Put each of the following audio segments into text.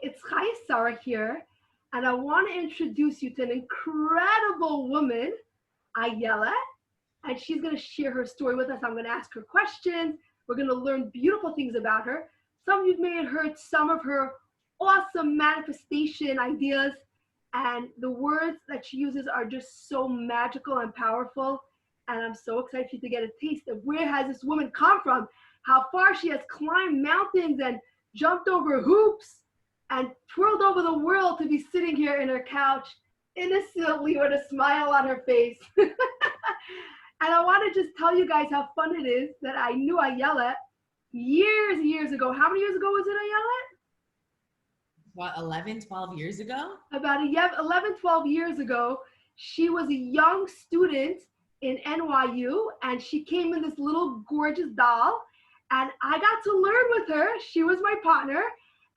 it's Chaya Sarah here, and I want to introduce you to an incredible woman, Ayelet, and she's going to share her story with us. I'm going to ask her questions. We're going to learn beautiful things about her. Some of you may have heard some of her awesome manifestation ideas, and the words that she uses are just so magical and powerful. And I'm so excited for you to get a taste of where has this woman come from, how far she has climbed mountains and jumped over hoops and twirled over the world to be sitting here in her couch innocently with a smile on her face. And I want to just tell you guys how fun it is that I knew Ayelet years ago. How many years ago was it, Ayelet? What, 11, 12 years ago? About 11, 12 years ago. She was a young student in NYU, and she came in this little gorgeous doll, and I got to learn with her. She was my partner,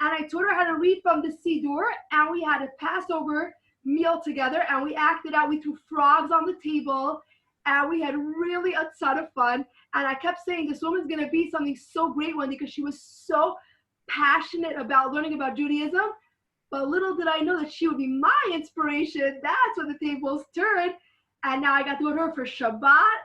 and I taught her how to read from the Siddur, and we had a Passover meal together, and we acted out. We threw frogs on the table, and we had really a ton of fun. And I kept saying, this woman's going to be something so great one, because she was so passionate about learning about Judaism. But little did I know that she would be my inspiration. That's when the tables turned. And now I got to go to her for Shabbat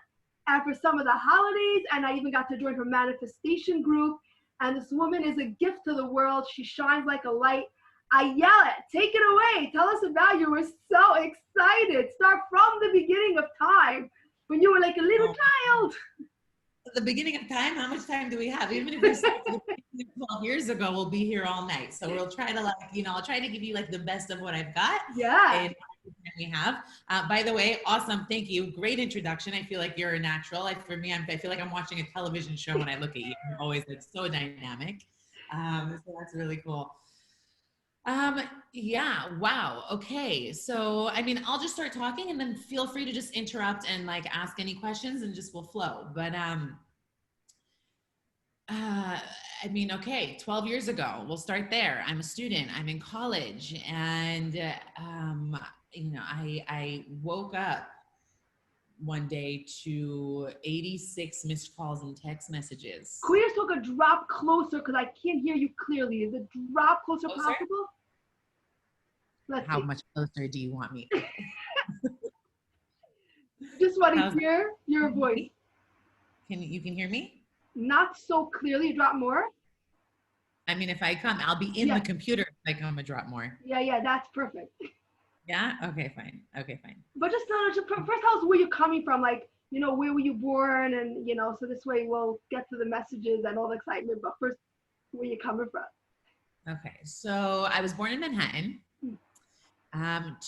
and for some of the holidays. And I even got to join her manifestation group. And this woman is a gift to the world. She shines like a light. Ayelet, take it away. Tell us about you. We're so excited. Start from the beginning of time, when you were like a little child. The beginning of time? How much time do we have? Even if we start 12 years ago, we'll be here all night. So we'll try to I'll try to give you the best of what I've got. Yeah. And we have. By the way, awesome. Thank you. Great introduction. I feel like you're a natural. For me, I feel like I'm watching a television show when I look at you. You're always so dynamic. So that's really cool. Yeah. Wow. Okay. So, I'll just start talking, and then feel free to just interrupt and ask any questions, and just will flow. But, okay. 12 years ago, we'll start there. I'm a student, I'm in college, and, I woke up one day to 86 missed calls and text messages. Can we just talk a drop closer, because I can't hear you clearly? Is a drop closer possible? How much closer do you want me? Just want to hear your voice. You can hear me? Not so clearly. Drop more. If I come, I'll be in the computer. If I come, a drop more. Yeah, that's perfect. Yeah. Okay, fine. But just first tell us where you're coming from. Where were you born, and so this way we'll get to the messages and all the excitement. But first, where you coming from? Okay, so I was born in Manhattan.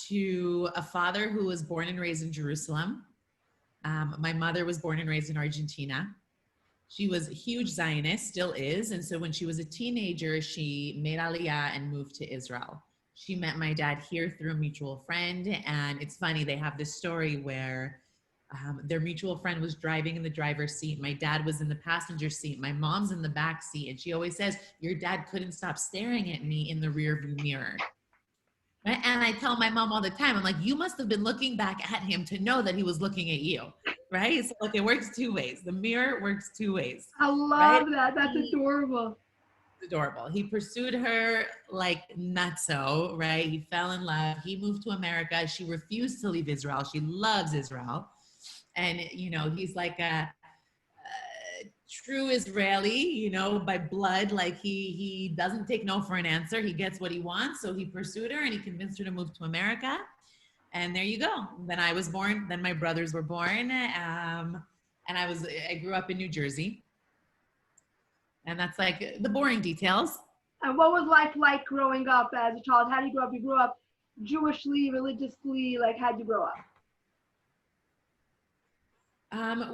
To a father who was born and raised in Jerusalem. My mother was born and raised in Argentina. She was a huge Zionist, still is. And so when she was a teenager, she made Aliyah and moved to Israel. She met my dad here through a mutual friend. And it's funny, they have this story where their mutual friend was driving in the driver's seat. My dad was in the passenger seat. My mom's in the back seat. And she always says, your dad couldn't stop staring at me in the rearview mirror. Right? And I tell my mom all the time, I'm like, you must have been looking back at him to know that he was looking at you, right? So it works two ways. The mirror works two ways. I love that. That's adorable. It's adorable. He pursued her like nutso, right? He fell in love. He moved to America. She refused to leave Israel. She loves Israel. And, he's like a true Israeli, by blood. He doesn't take no for an answer. He gets what he wants. So he pursued her, and he convinced her to move to America. And there you go. Then I was born. Then my brothers were born. And I grew up in New Jersey. And that's the boring details. And what was life like growing up as a child? How did you grow up? You grew up Jewishly, religiously? How'd you grow up?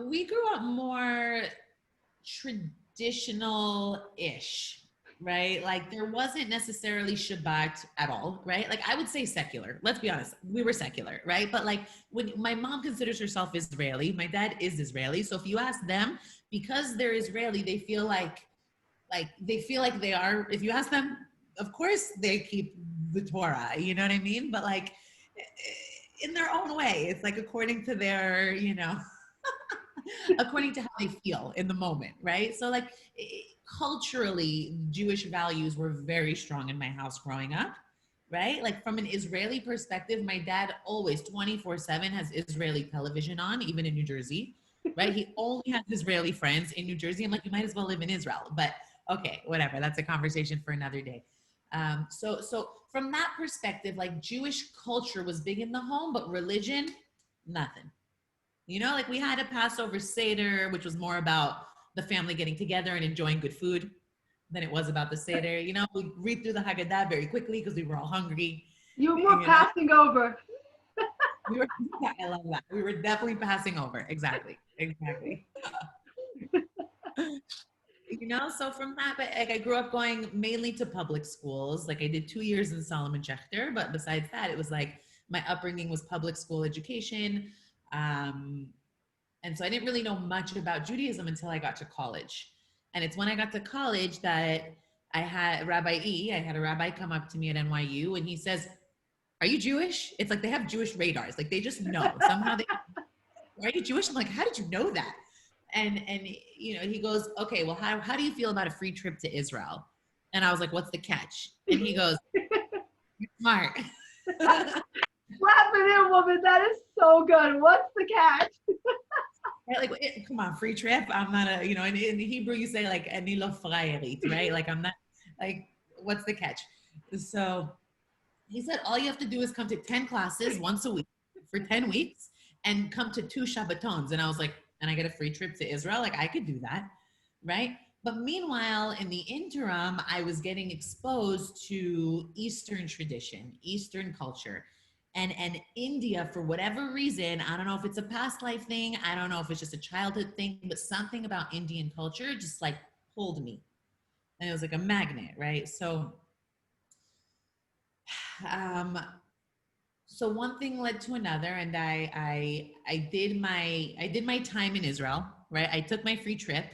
We grew up more traditional-ish, right? There wasn't necessarily Shabbat at all, right? I would say secular. Let's be honest. We were secular, right? But when my mom considers herself Israeli, my dad is Israeli. So if you ask them, because they're Israeli, they feel like they are. If you ask them, of course they keep the Torah, you know what I mean? But in their own way, it's according to their, according to how they feel in the moment, right? So culturally, Jewish values were very strong in my house growing up, right? Like from an Israeli perspective, my dad always 24/7 has Israeli television on, even in New Jersey, right? He only has Israeli friends in New Jersey. I'm like, you might as well live in Israel. But okay, whatever. That's a conversation for another day. So from that perspective, like Jewish culture was big in the home, but religion, nothing. You know, like we had a Passover Seder, which was more about the family getting together and enjoying good food than it was about the Seder. You know, we read through the Haggadah very quickly because we were all hungry. You were You know, passing over. we were, I love that. We were definitely passing over. Exactly. Exactly. You know, so from that, but like I grew up going mainly to public schools. Like I did 2 years in Solomon Schechter, but besides that, it was like my upbringing was public school education. Um, and so I didn't really know much about Judaism until I got to college. And it's when I got to college that I had I had a rabbi come up to me at NYU and he says, "Are you Jewish?" It's like they have Jewish radars. Like they just know. Somehow they, "Are you Jewish?" I'm like, "How did you know that?" And you know, he goes, "Okay, well, how do you feel about a free trip to Israel?" And I was like, "What's the catch?" And he goes, "You're smart." Slap it in, woman. That is so good. What's the catch? Right? Like, come on, free trip. I'm not a, you know, in Hebrew you say like "ani lo frayerit," right? Like I'm not, like, what's the catch? So he said, all you have to do is come to 10 classes once a week for 10 weeks and come to 2 Shabbatons. And I was like, and I get a free trip to Israel? Like I could do that, right? But meanwhile, in the interim, I was getting exposed to Eastern tradition, Eastern culture. And India, for whatever reason, I don't know if it's a past life thing, I don't know if it's just a childhood thing, but something about Indian culture just like pulled me. And it was like a magnet, right? Um, so one thing led to another, and I did my time in Israel, right? I took my free trip.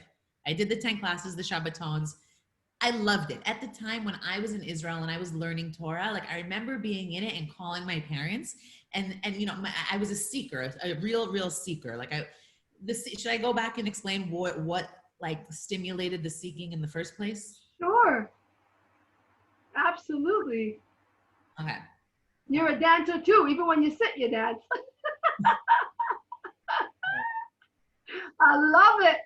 I did the 10 classes, the Shabbatons. I loved it. At the time when I was in Israel and I was learning Torah, like I remember being in it and calling my parents, and you know, I was a seeker, a real seeker. Like should I go back and explain what like stimulated the seeking in the first place? Sure. Absolutely. Okay. You're a dancer too. Even when you sit, you dance. I love it.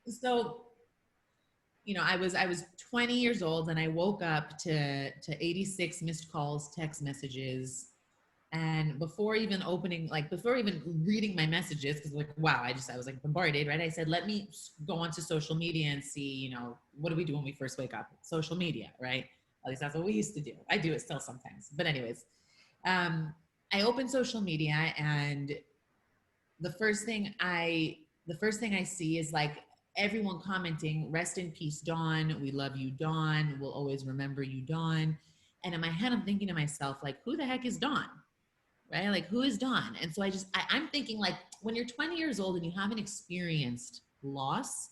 So, you know, I was 20 years old and I woke up to 86 missed calls, text messages. And before even reading my messages, because like, wow, I was like bombarded, right? I said, let me go onto social media and see, you know, what do we do when we first wake up? Social media, right? At least that's what we used to do. I do it still sometimes. But anyways, I opened social media and the first thing I see is like everyone commenting, "Rest in peace, Dawn. We love you, Dawn. We'll always remember you, Dawn." And in my head, I'm thinking to myself, like, who the heck is Dawn? Right? Like, who is Dawn? And so I'm thinking, like, when you're 20 years old and you haven't experienced loss,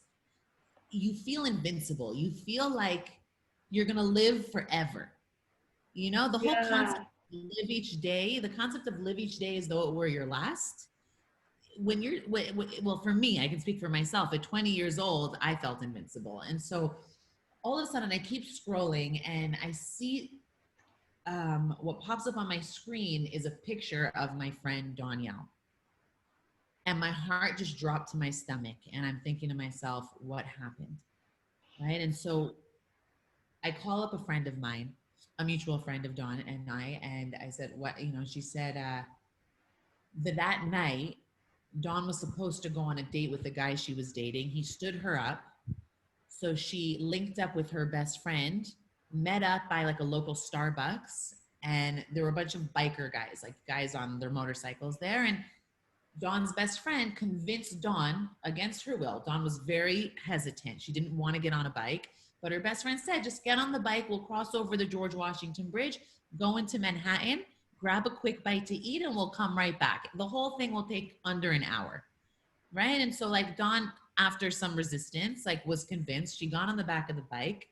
you feel invincible. You feel like you're gonna live forever. You know, the whole concept Yeah. of the concept of live each day as though it were your last. When you're well, for me, I can speak for myself. At 20 years old, I felt invincible. And so all of a sudden I keep scrolling and I see what pops up on my screen is a picture of my friend Danielle. And my heart just dropped to my stomach. And I'm thinking to myself, what happened? Right. And so I call up a friend of mine, a mutual friend of Dawn and I said, what, you know, she said, that night, Dawn was supposed to go on a date with the guy she was dating. He stood her up. So she linked up with her best friend, met up by like a local Starbucks, and there were a bunch of biker guys, like guys on their motorcycles there. And Dawn's best friend convinced Dawn against her will. Dawn was very hesitant. She didn't want to get on a bike, but her best friend said, just get on the bike. We'll cross over the George Washington Bridge, go into Manhattan, grab a quick bite to eat, and we'll come right back. The whole thing will take under an hour. Right. And so like Dawn, after some resistance, like was convinced. She got on the back of the bike.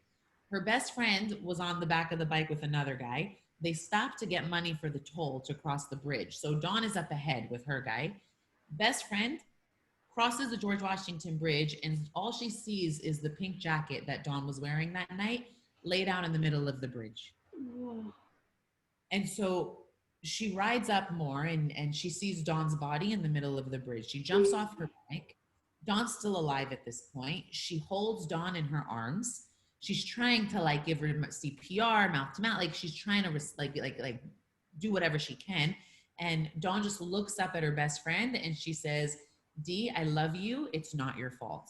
Her best friend was on the back of the bike with another guy. They stopped to get money for the toll to cross the bridge. So Dawn is up ahead with her guy. Best friend crosses the George Washington Bridge, and all she sees is the pink jacket that Dawn was wearing that night laid out in the middle of the bridge. Whoa. And so she rides up more, and she sees Dawn's body in the middle of the bridge. She jumps off her bike. Dawn's still alive at this point. She holds Dawn in her arms. She's trying to like give her CPR, mouth to mouth, like she's trying to like do whatever she can. And Dawn just looks up at her best friend and she says, "Dee, I love you. It's not your fault."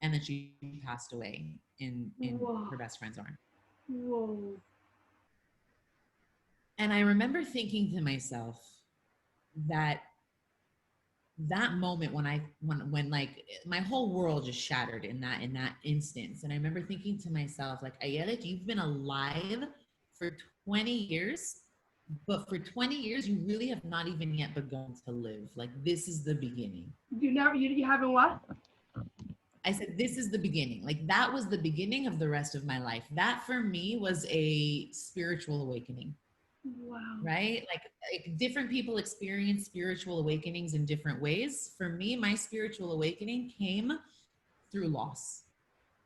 And then she passed away in her best friend's arms. Whoa. And I remember thinking to myself that moment when like my whole world just shattered in that instance. And I remember thinking to myself, like, Ayelet, you've been alive for 20 years, but for 20 years, you really have not even yet begun to live. Like, this is the beginning. You haven't what? I said, this is the beginning. Like, that was the beginning of the rest of my life. That for me was a spiritual awakening. Wow. Right? Like different people experience spiritual awakenings in different ways. For me, my spiritual awakening came through loss.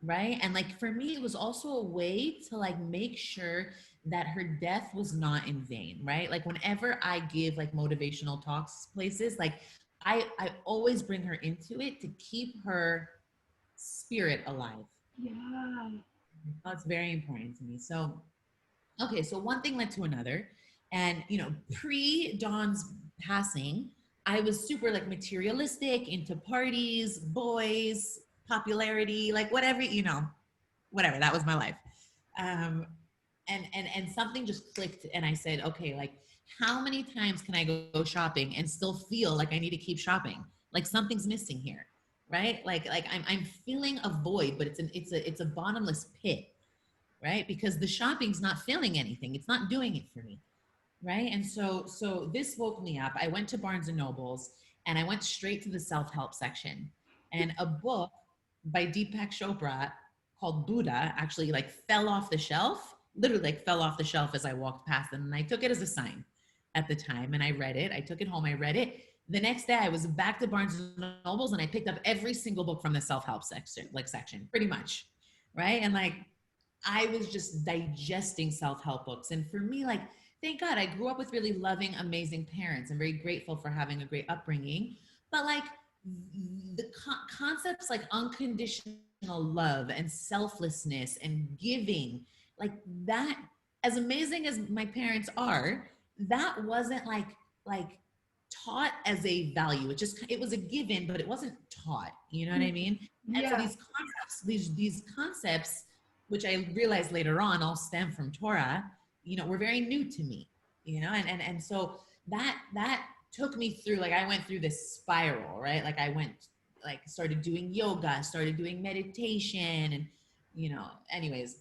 Right? And like for me, it was also a way to like make sure that her death was not in vain. Right? Like whenever I give like motivational talks places, like I always bring her into it to keep her spirit alive. Yeah. That's very important to me. So okay, so one thing led to another. And, you know, pre-Dawn's passing, I was super like materialistic, into parties, boys, popularity, like whatever, you know, whatever. That was my life. And something just clicked and I said, okay, like how many times can I go shopping and still feel like I need to keep shopping? Like something's missing here, right? Like I'm feeling a void, but it's a bottomless pit. Right? Because the shopping's not filling anything. It's not doing it for me. Right? And so this woke me up. I went to Barnes and Nobles and I went straight to the self-help section. And a book by Deepak Chopra called Buddha actually like fell off the shelf, literally like fell off the shelf as I walked past them. And I took it as a sign at the time and I read it. I took it home, I read it. The next day I was back to Barnes and Nobles and I picked up every single book from the self-help section, pretty much. Right? And like, I was just digesting self-help books. And for me, like, thank God I grew up with really loving, amazing parents. I'm very grateful for having a great upbringing. But like the concepts like unconditional love and selflessness and giving, like that, as amazing as my parents are, that wasn't like taught as a value. It was a given, but it wasn't taught. You know what I mean? And so these concepts, which I realized later on all stem from Torah, you know, were very new to me, you know, and so that took me through, like I went through this spiral, right? Like I went, like started doing yoga, started doing meditation, and, you know, anyways,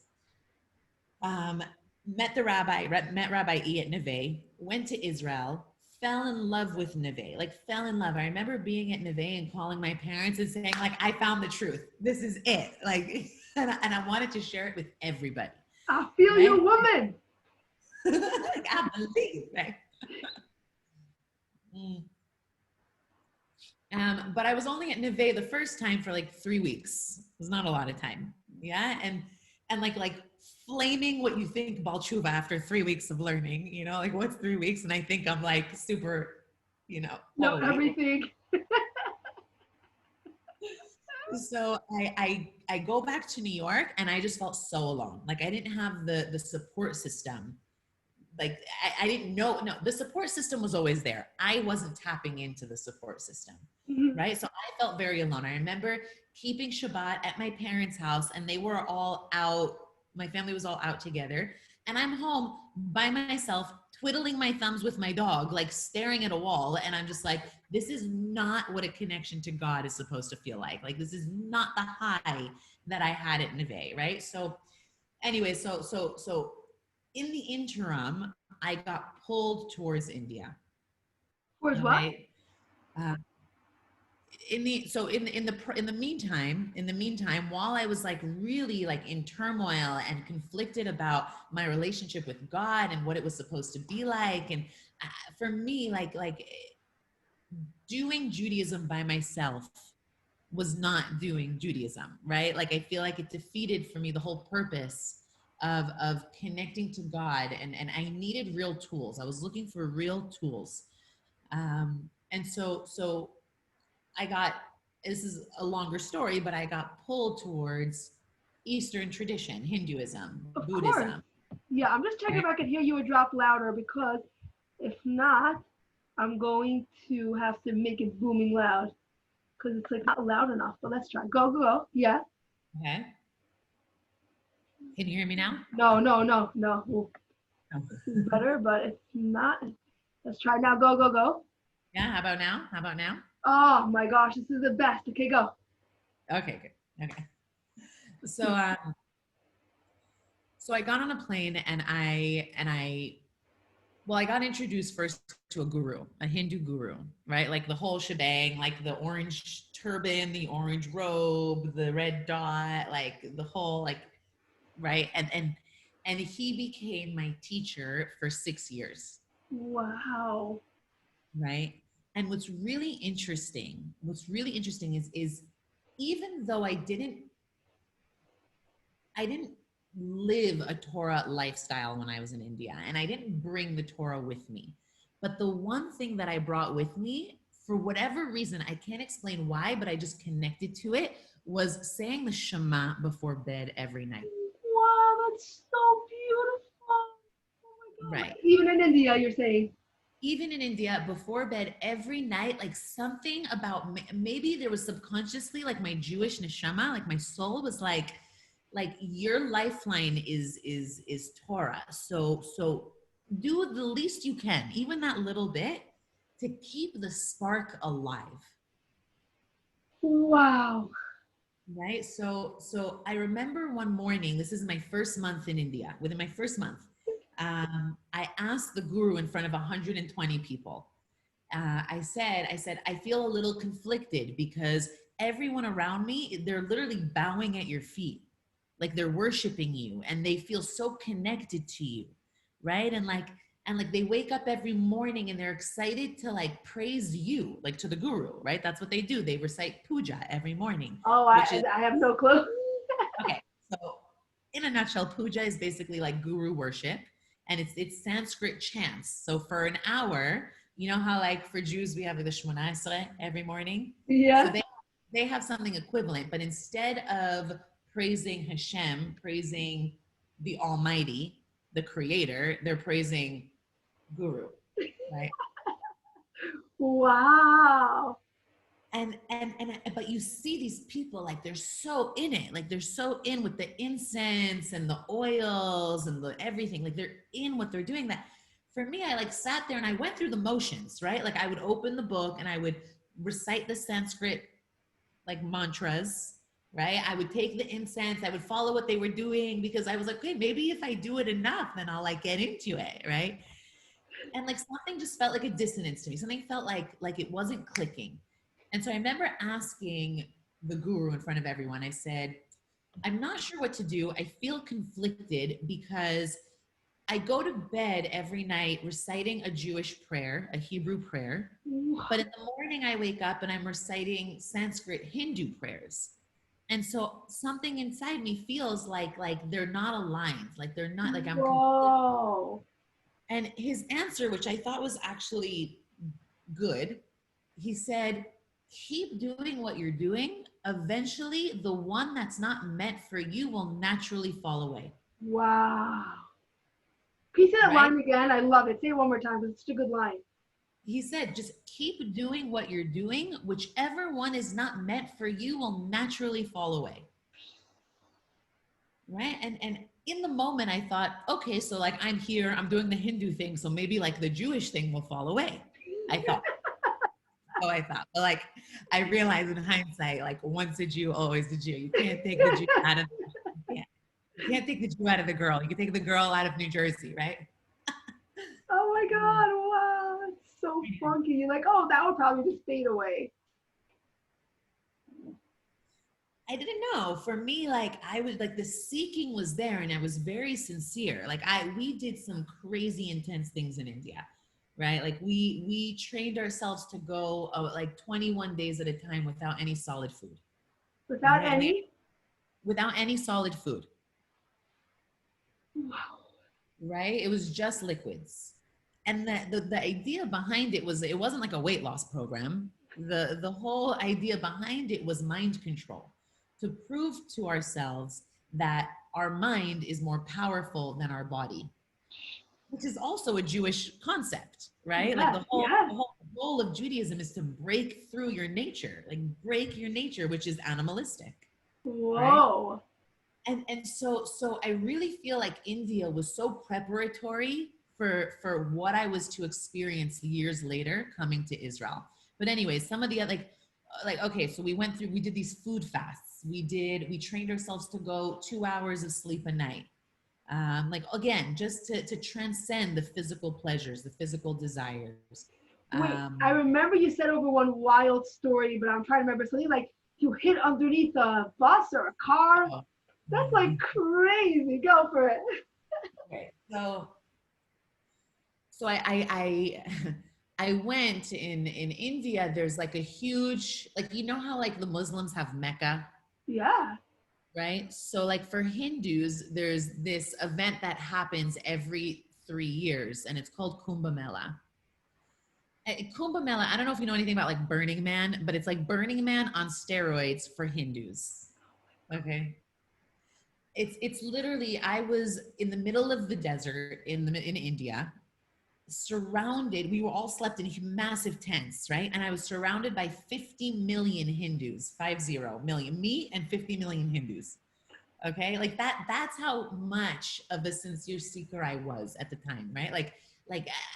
met Rabbi E at Neve, went to Israel, fell in love with Neve, like fell in love. I remember being at Neve and calling my parents and saying, like, I found the truth. This is it. Like, and I wanted to share it with everybody. I feel right? you, woman. Like, I believe, right? But I was only at Neve the first time for like 3 weeks. It was not a lot of time. Yeah. And like flaming what you think about tshuva after 3 weeks of learning, you know, like what's 3 weeks? And I think I'm like super, you know, No, holy. everything. So I go back to New York and I just felt so alone. Like I didn't have the support system. Like I didn't know, no, the support system was always there. I wasn't tapping into the support system, right? So I felt very alone. I remember keeping Shabbat at my parents' house and they were all out. My family was all out together and I'm home by myself, twiddling my thumbs with my dog, like staring at a wall. And I'm just like, this is not what a connection to God is supposed to feel like. Like, this is not the high that I had at Neve, right? So anyway, so in the interim, I got pulled towards India. Towards what? In the meantime, while I was like really like in turmoil and conflicted about my relationship with God and what it was supposed to be like, and for me, like doing Judaism by myself was not doing Judaism, right? Like I feel like it defeated for me the whole purpose of connecting to God, and I needed real tools. I was looking for real tools. And so I got, this is a longer story, but I got pulled towards Eastern tradition, Hinduism, Of course. Buddhism. Yeah, I'm just checking if Right? I can hear you a drop louder because if not, I'm going to have to make it booming loud because it's like not loud enough. But let's try. Go, go, go. Yeah. Okay. Can you hear me now? No, no, no, no. Well, No. this is better, but it's not. Let's try now. Go, go, go. Yeah. How about now? How about now? Oh my gosh, this is the best. Okay, go. Okay, good. Okay. So, so I got on a plane and well, I got introduced first to a guru, a Hindu guru, right? Like the whole shebang, like the orange turban, the orange robe, the red dot, like the whole, like, right? And he became my teacher for 6 years, Wow. right? And what's really interesting is even though I didn't live a Torah lifestyle when I was in India, and I didn't bring the Torah with me. But the one thing that I brought with me, for whatever reason, I can't explain why, but I just connected to it, was saying the Shema before bed every night. Wow, that's so beautiful. Oh my God. Right. Even in India, you're saying. Even in India, before bed every night, like something about maybe there was subconsciously like my Jewish neshama, like my soul was like your lifeline is Torah. So do the least you can, even that little bit, to keep the spark alive. Wow. Right. So I remember one morning, this is my first month in India. Within my first month, I asked the guru in front of 120 people. I said, I feel a little conflicted because everyone around me, they're literally bowing at your feet, like they're worshiping you, and they feel so connected to you, right? And like they wake up every morning and they're excited to like praise you, like to the guru, right? That's what they do. They recite puja every morning, Oh, which is I have no clue. okay. So in a nutshell, puja is basically like guru worship, and it's Sanskrit chants. So for an hour, you know how like for Jews we have the Shemona Esrei every morning. So Yeah. they have something equivalent, but instead of praising Hashem, praising the Almighty, the Creator, they're praising Guru, right? Wow. And but you see these people like they're so in it, like they're so in with the incense and the oils and the everything, like they're in what they're doing. That for me, I like sat there and I went through the motions, right? Like I would open the book and I would recite the Sanskrit like mantras, right? I would take the incense, I would follow what they were doing because I was like, okay, maybe if I do it enough, then I'll like get into it, right? And like something just felt like a dissonance to me. Something felt like it wasn't clicking. And so I remember asking the guru in front of everyone, I said, I'm not sure what to do. I feel conflicted because I go to bed every night reciting a Jewish prayer, a Hebrew prayer. But in the morning, I wake up and I'm reciting Sanskrit Hindu prayers. And so something inside me feels like they're not aligned, like they're not like I'm conflicted. Whoa. And his answer, which I thought was actually good, he said, keep doing what you're doing. Eventually, the one that's not meant for you will naturally fall away. Wow. Can you say that Right? line again? I love it. Say it one more time because it's such a good line. He said, just keep doing what you're doing. Whichever one is not meant for you will naturally fall away. Right? And in the moment, I thought, okay, so like I'm here, I'm doing the Hindu thing, so maybe like the Jewish thing will fall away. I thought. So I thought, but like I realized in hindsight, like once a Jew, always a Jew. You can't take the Jew out of you can't take the Jew out of the girl. You can take the girl out of New Jersey, right? Oh my God. Wow. It's so funky. You're like, oh, that would probably just fade away. I didn't know. For me, like I was like the seeking was there and I was very sincere. Like we did some crazy intense things in India. right? Like we trained ourselves to go like 21 days at a time without any solid food. Without Okay. And any? without any solid food, Wow. right? It was just liquids. And the idea behind it was, it wasn't like a weight loss program. The whole idea behind it was mind control, to prove to ourselves that our mind is more powerful than our body, which is also a Jewish concept, right? Like Yes, yes. the whole goal of Judaism is to break through your nature, like break your nature, which is animalistic, right? Whoa. And so I really feel like India was so preparatory for what I was to experience years later coming to Israel. But anyway, some of the like okay, so we did these food fasts. We trained ourselves to go 2 hours of sleep a night. Like again, just to transcend the physical pleasures, the physical desires. Wait, I Um, remember you said over one wild story, but I'm trying to remember something like you hid underneath a bus or a car. oh, That's like crazy. Go for it. okay, so I I went in India. There's like a huge, like, you know how like the Muslims have Mecca, Yeah. right? So like for Hindus, there's this event that happens every 3 years, and it's called Kumbh Mela. Kumbh Mela, I don't know if you know anything about like Burning Man, but it's like Burning Man on steroids for Hindus. Okay. It's literally, I was in the middle of the desert in India, surrounded, we were all slept in massive tents, right? And I was surrounded by 50 million Hindus, 50 million, me and 50 million Hindus. Okay. Like that's how much of a sincere seeker I was at the time, right? Like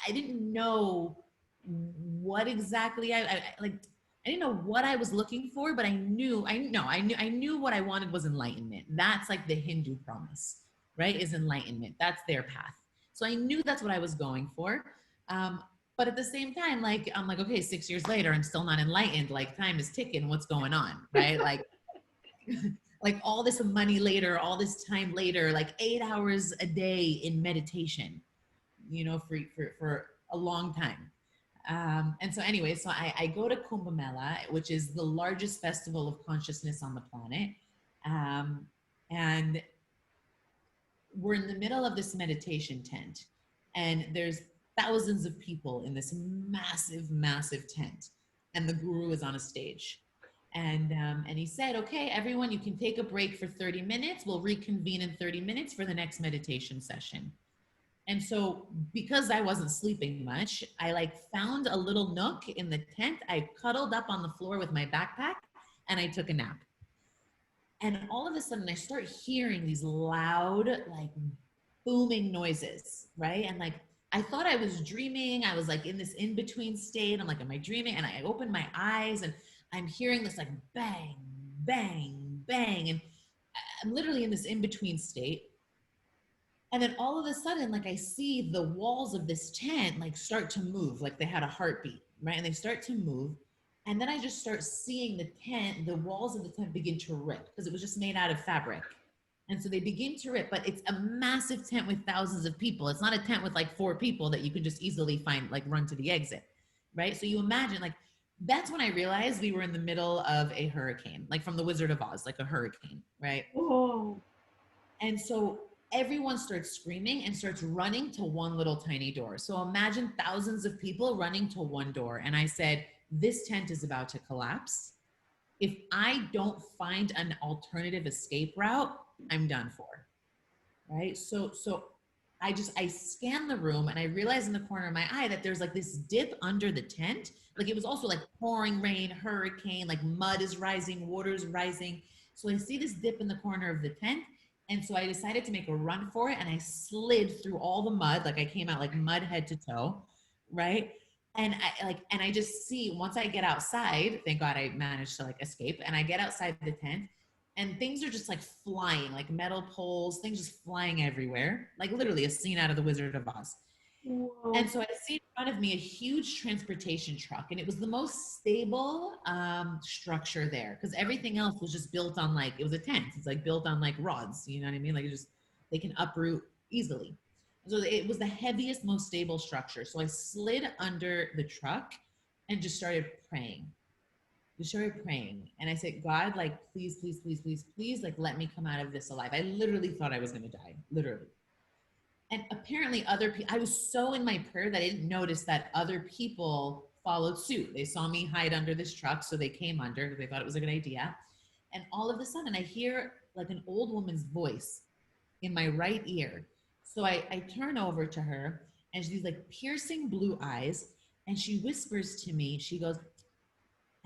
I didn't know what exactly I like. I didn't know what I was looking for, but I knew what I wanted was enlightenment. That's like the Hindu promise, right? Is enlightenment. That's their path. So I knew that's what I was going for. Um, but at the same time, like I'm like, okay, 6 years later, I'm still not enlightened. Like time is ticking. What's going on, right? Like, like all this money later, all this time later, like 8 hours a day in meditation, for a long time. And so anyway, so I go to Kumbh Mela, which is the largest festival of consciousness on the planet. Um, and we're in the middle of this meditation tent, and there's thousands of people in this massive, massive tent, and the guru is on a stage. And he said, okay, everyone, you can take a break for 30 minutes. We'll reconvene in 30 minutes for the next meditation session. And so because I wasn't sleeping much, I like found a little nook in the tent. I cuddled up on the floor with my backpack and I took a nap. And all of a sudden I start hearing these loud, like booming noises, right? And like I thought I was dreaming. I was like in this in-between state. I'm like, am I dreaming? And I opened my eyes and I'm hearing this like bang, bang, bang. And I'm literally in this in-between state. And then all of a sudden, like I see the walls of this tent like start to move, like they had a heartbeat, right? And they start to move. And then I just start seeing the walls of the tent begin to rip because it was just made out of fabric. And so they begin to rip, but it's a massive tent with thousands of people. It's not a tent with like 4 people that you can just easily find, like run to the exit, right? So you imagine, like, that's when I realized we were in the middle of a hurricane, like from the Wizard of Oz, like a hurricane, right? Oh. And so everyone starts screaming and starts running to one little tiny door. So imagine thousands of people running to one door. And I said, this tent is about to collapse. If I don't find an alternative escape route, I'm done for. Right. So I scan the room and I realize in the corner of my eye that there's like this dip under the tent. Like it was also like pouring rain, hurricane, like mud is rising, water is rising. So I see this dip in the corner of the tent. And so I decided to make a run for it. And I slid through all the mud. Like I came out like mud head to toe. Right. And I just see, once I get outside, thank God I managed to like escape. And I get outside the tent and things are just like flying, like metal poles, things just flying everywhere, like literally a scene out of the Wizard of Oz. Whoa. And so I see in front of me a huge transportation truck, and it was the most stable structure there because everything else was just built on, like, it was a tent. It's like built on like rods, you know what I mean? Like it just, they can uproot easily. So it was the heaviest, most stable structure. So I slid under the truck and just started praying. Just started praying. And I said, God, like, please, please, please, please, please, like, let me come out of this alive. I literally thought I was going to die, literally. And apparently other people, I was so in my prayer that I didn't notice that other people followed suit. They saw me hide under this truck, so they came under because they thought it was a good idea. And all of a sudden I hear like an old woman's voice in my right ear. So I turn over to her and she's like piercing blue eyes. And she whispers to me, she goes,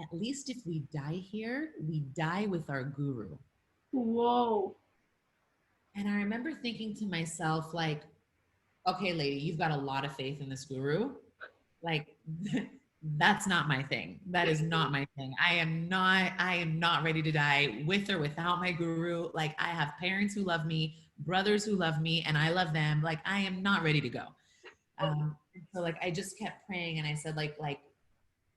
at least if we die here, we die with our guru. Whoa. And I remember thinking to myself, like, okay, lady, you've got a lot of faith in this guru. Like, that's not my thing. That is not my thing. I am not ready to die with or without my guru. Like, I have parents who love me, brothers who love me, and I love them. Like, I am not ready to go. So like, I just kept praying and I said, like,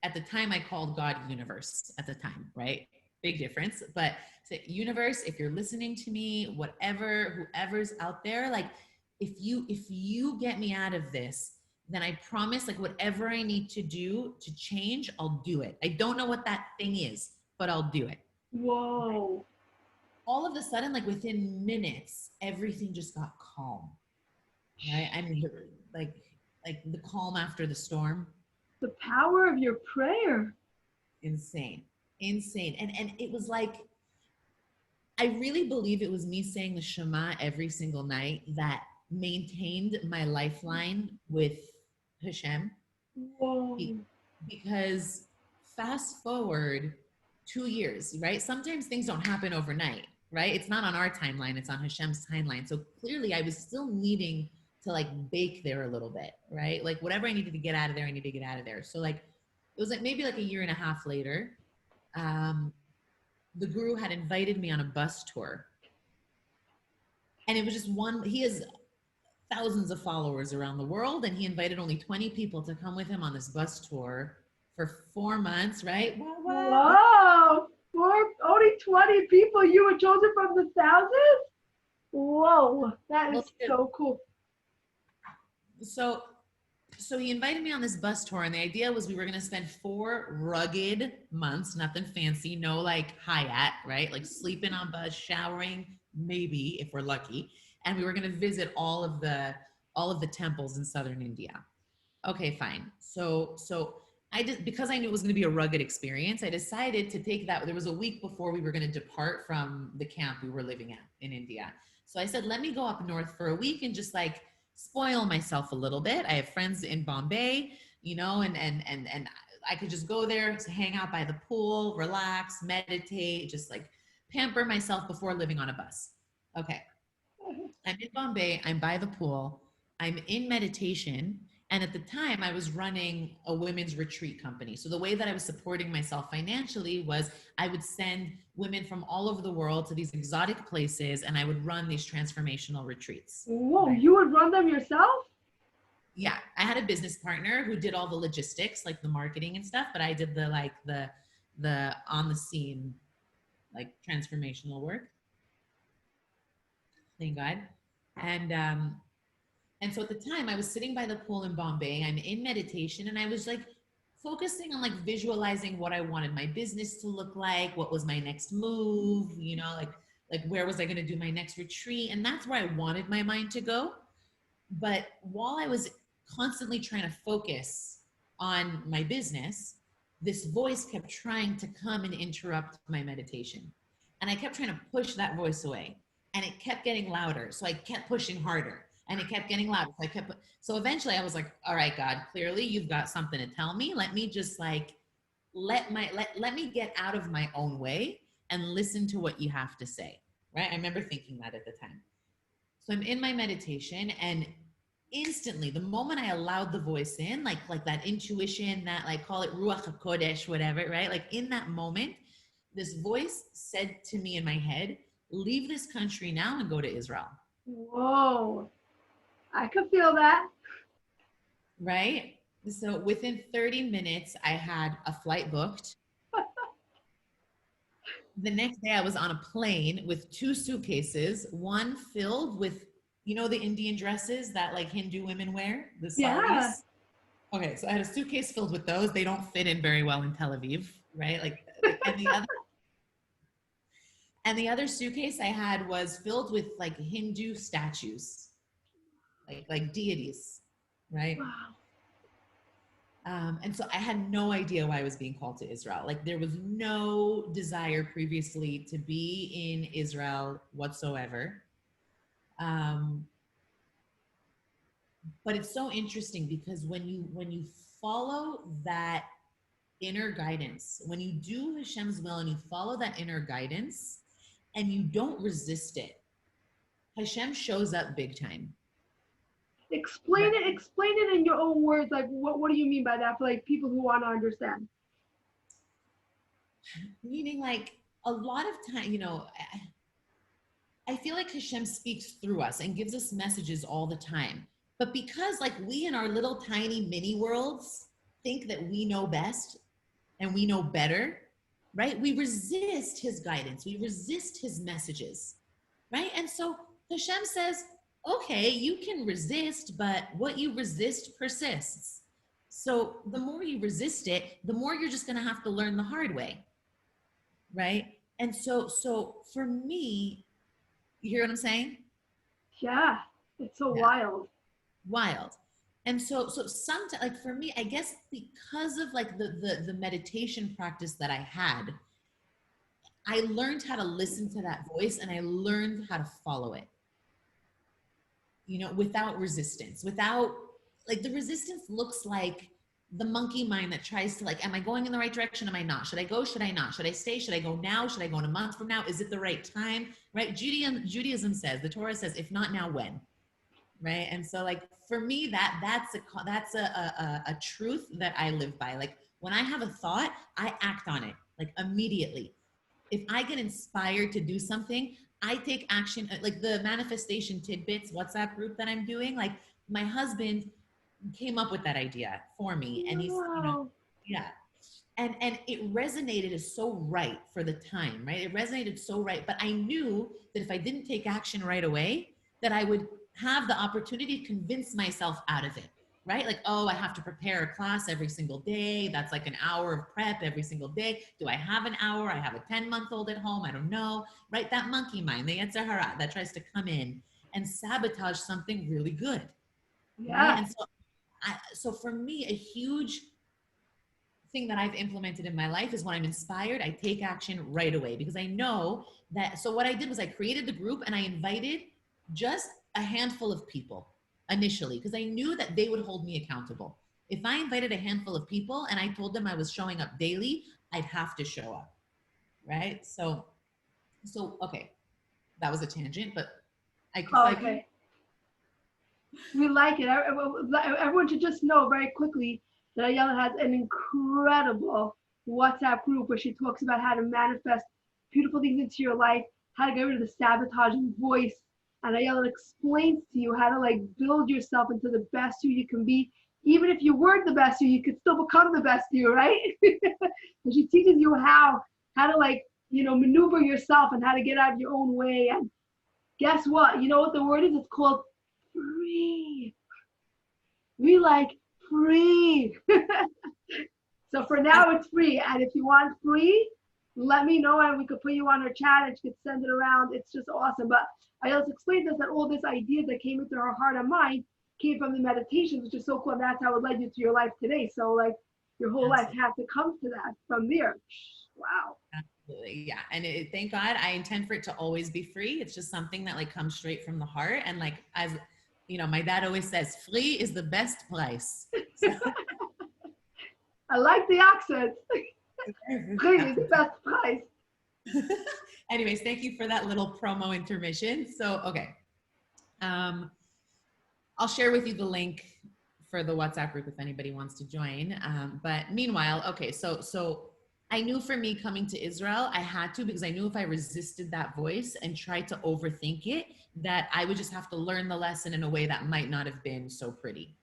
at the time I called God universe at the time, right? Big difference. But so universe, if you're listening to me, whatever, whoever's out there, like if you get me out of this, then I promise like whatever I need to do to change, I'll do it. I don't know what that thing is, but I'll do it. Whoa. All of a sudden, like within minutes, everything just got calm. Right? I mean, like the calm after the storm. The power of your prayer. Insane. And it was like, I really believe it was me saying the Shema every single night that maintained my lifeline with Hashem. Whoa. Because fast forward 2 years, right? Sometimes things don't happen overnight, right? It's not on our timeline, it's on Hashem's timeline. So clearly I was still needing to like bake there a little bit, right? Like whatever I needed to get out of there, I need to get out of there. So like, it was like maybe like a year and a half later, the guru had invited me on a bus tour. And it was just he has thousands of followers around the world. And he invited only 20 people to come with him on this bus tour for 4 months, right? Wow. Only 20 people, you were chosen from the thousands? Whoa, that is so cool. So he invited me on this bus tour, and the idea was we were going to spend 4 rugged months, nothing fancy, no like Hyatt, right? Like sleeping on bus, showering, maybe if we're lucky. And we were going to visit all of the temples in southern India. Okay, fine. So I did, because I knew it was going to be a rugged experience, I decided to take that. There was a week before we were going to depart from the camp we were living at in India. So I said, let me go up north for a week and just like spoil myself a little bit. I have friends in Bombay, you know, and I could just go there to hang out by the pool, relax, meditate, just like pamper myself before living on a bus. Okay. I'm in Bombay, I'm by the pool, I'm in meditation. And at the time I was running a women's retreat company. So the way that I was supporting myself financially was I would send women from all over the world to these exotic places and I would run these transformational retreats. Whoa, right? You would run them yourself? Yeah, I had a business partner who did all the logistics, like the marketing and stuff, but I did the on the scene, like transformational work. Thank God. And so at the time I was sitting by the pool in Bombay, I'm in meditation and I was like focusing on like visualizing what I wanted my business to look like, what was my next move, you know, like where was I going to do my next retreat? And that's where I wanted my mind to go. But while I was constantly trying to focus on my business, this voice kept trying to come and interrupt my meditation. And I kept trying to push that voice away and it kept getting louder. So I kept pushing harder. And it kept getting louder. So eventually I was like, all right, God, clearly you've got something to tell me. Let me just like, let me get out of my own way and listen to what you have to say. Right. I remember thinking that at the time. So I'm in my meditation and instantly the moment I allowed the voice in, like that intuition, that like call it Ruach HaKodesh, whatever, right? Like in that moment, this voice said to me in my head, leave this country now and go to Israel. Whoa. I could feel that. Right? So within 30 minutes, I had a flight booked. The next day I was on a plane with 2 suitcases, one filled with you know, the Indian dresses that like Hindu women wear, the Yeah. saris. Okay, so I had a suitcase filled with those. They don't fit in very well in Tel Aviv, right? And the other suitcase I had was filled with like Hindu statues, like deities, right? Wow. And so I had no idea why I was being called to Israel. Like there was no desire previously to be in Israel whatsoever. Um, but it's so interesting because when you follow that inner guidance, when you do Hashem's will and you follow that inner guidance and you don't resist it, Hashem shows up big time. Right. Explain it in your own words. Like, what do you mean by that for like people who want to understand? Meaning, like a lot of time, I feel like Hashem speaks through us and gives us messages all the time. But because, like, we in our little tiny mini worlds think that we know best and we know better, right? We resist his guidance, we resist his messages, right? And so Hashem says, okay, you can resist, but what you resist persists. So the more you resist it, the more you're just going to have to learn the hard way, right? And so for me, you hear what I'm saying? Yeah, it's so Yeah, wild. wild. And so sometimes, like for me, I guess because of like the meditation practice that I had, I learned how to listen to that voice and I learned how to follow it, without resistance, without like the resistance looks like the monkey mind that tries to like, am I going in the right direction? Am I not? Should I go? Should I not? Should I stay? Should I go now? Should I go in a month from now? Is it the right time? Right? Judaism says, the Torah says, if not now, when? Right? And so like for me, that's a truth that I live by. Like when I have a thought, I act on it like immediately. If I get inspired to do something, I take action. Like the manifestation tidbits WhatsApp group that I'm doing, like my husband came up with that idea for me, and Wow. yeah, and it resonated as so right for the time, right? It resonated so right, but I knew that if I didn't take action right away, that I would have the opportunity to convince myself out of it, right? Like, oh, I have to prepare a class every single day. That's like an hour of prep every single day. Do I have an hour? I have a 10-month-old at home. I don't know, right? That monkey mind, the Yetzer Hara that tries to come in and sabotage something really good, right? Yeah. And so for me, a huge thing that I've implemented in my life is when I'm inspired, I take action right away because I know that. So what I did was I created the group and I invited just a handful of people initially because I knew that they would hold me accountable. If I invited a handful of people and I told them I was showing up daily, I'd have to show up, right? So okay, that was a tangent, but I so Oh, I can. okay. We like it. Everyone should just know very quickly that Ayelet has an incredible WhatsApp group where she talks about how to manifest beautiful things into your life, how to get rid of the sabotaging voice. And Ayelet explains to you how to like build yourself into the best you can be. Even if you weren't the best you could still become the best you, right? And she teaches you how to like, maneuver yourself and how to get out of your own way. And guess what? You know what the word is? It's called free. We like free. So for now, it's free. And if you want free, let me know and we could put you on her chat and she could send it around. It's just awesome. But I also explained this that all this idea that came into her heart and mind came from the meditations, which is so cool. And that's how it led you to your life today. So like your whole life Absolutely. had to come to that from there. Wow. Absolutely. Yeah. And thank God I intend for it to always be free. It's just something that like comes straight from the heart. And like, as my dad always says, free is the best price. So, I like the accent. Free is the best price. anyways, thank you for that little promo intermission. So, okay. I'll share with you the link for the WhatsApp group if anybody wants to join. But meanwhile, okay, so I knew for me coming to Israel, I had to because I knew if I resisted that voice and tried to overthink it, that I would just have to learn the lesson in a way that might not have been so pretty,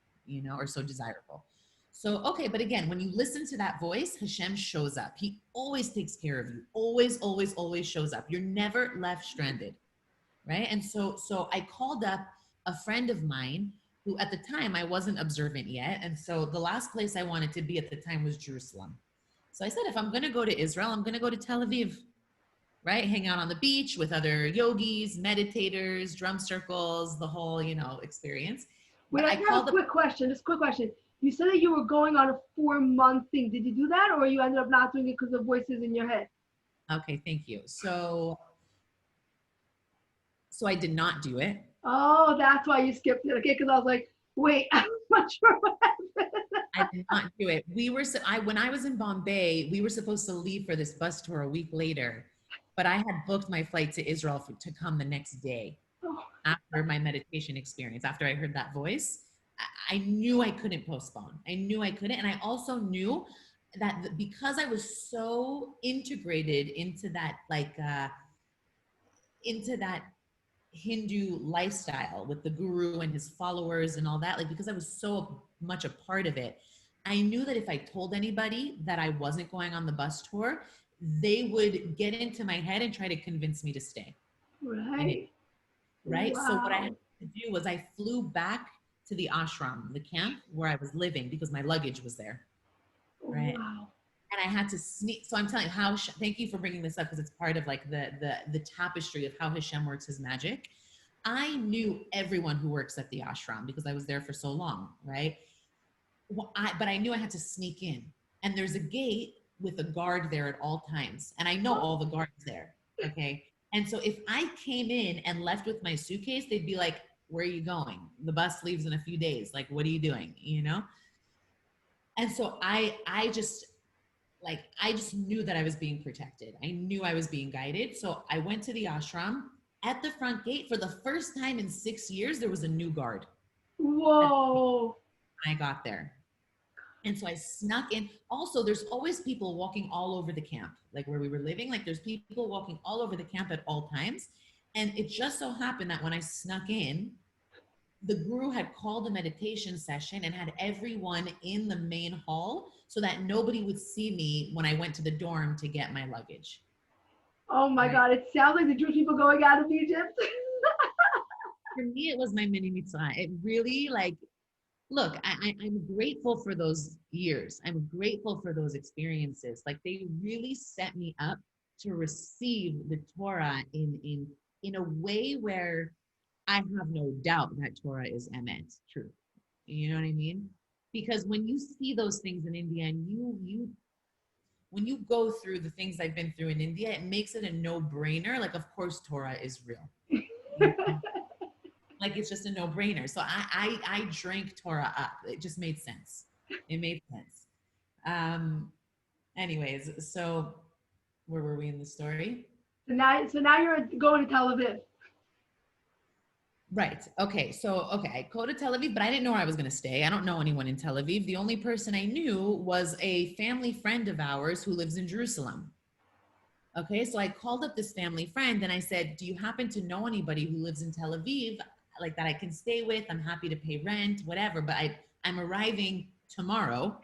or so desirable. So, okay, but again, when you listen to that voice, Hashem shows up. He always takes care of you, always, always, always shows up. You're never left stranded, right? And so I called up a friend of mine who at the time I wasn't observant yet. And so the last place I wanted to be at the time was Jerusalem. So I said, if I'm going to go to Israel, I'm going to go to Tel Aviv, right? Hang out on the beach with other yogis, meditators, drum circles, the whole, experience. Wait, But I I have called a the, quick question. Just a quick question. You said that you were going on a 4-month thing. Did you do that, or you ended up not doing it because of voices in your head? okay, thank you. So I did not do it. Oh, that's why you skipped it. Okay, because I was like, wait, I'm not sure what happened. I did not do it. When I was in Bombay, we were supposed to leave for this bus tour a week later, but I had booked my flight to Israel to come the next day Oh, after my meditation experience, after I heard that voice. I knew I couldn't postpone. I knew I couldn't. And I also knew that because I was so integrated into that Hindu lifestyle with the guru and his followers and all that, like because I was so much a part of it, I knew that if I told anybody that I wasn't going on the bus tour, they would get into my head and try to convince me to stay. right. Right? So what I had Wow. to do was I flew back to the ashram, the camp where I was living, because my luggage was there. Right? Wow. And I had to sneak. So I'm telling you how. Thank you for bringing this up because it's part of like the tapestry of how Hashem works his magic. I knew everyone who works at the ashram because I was there for so long, right? But I knew I had to sneak in, and there's a gate with a guard there at all times, and I know all the guards there. Okay, and so if I came in and left with my suitcase, they'd be like, "Where are you going? The bus leaves in a few days. Like, what are you doing?" And so I just knew that I was being protected. I knew I was being guided. So I went to the ashram. At the front gate, for the first time in 6 years, there was a new guard. Whoa. I got there. And so I snuck in. Also, there's always people walking all over the camp, like where we were living. Like there's people walking all over the camp at all times. And it just so happened that when I snuck in, the guru had called a meditation session and had everyone in the main hall so that nobody would see me when I went to the dorm to get my luggage. Oh my Right? God, it sounds like the Jewish people going out of Egypt. For me, it was my mini mitzvah. It really look, I'm grateful for those years. I'm grateful for those experiences. Like they really set me up to receive the Torah in a way where I have no doubt that Torah is emet, truth. You know what I mean? Because when you see those things in India and you when you go through the things I've been through in India, it makes it a no-brainer. Like, of course, Torah is real. You know? Like it's just a no-brainer. So I drank Torah up. It just made sense. It made sense. Anyways, so where were we in the story? So now you're going to Tel Aviv. Right. Okay. So, I go to Tel Aviv, but I didn't know where I was going to stay. I don't know anyone in Tel Aviv. The only person I knew was a family friend of ours who lives in Jerusalem. Okay. So I called up this family friend and I said, do you happen to know anybody who lives in Tel Aviv, like that I can stay with? I'm happy to pay rent, whatever, but I'm arriving tomorrow,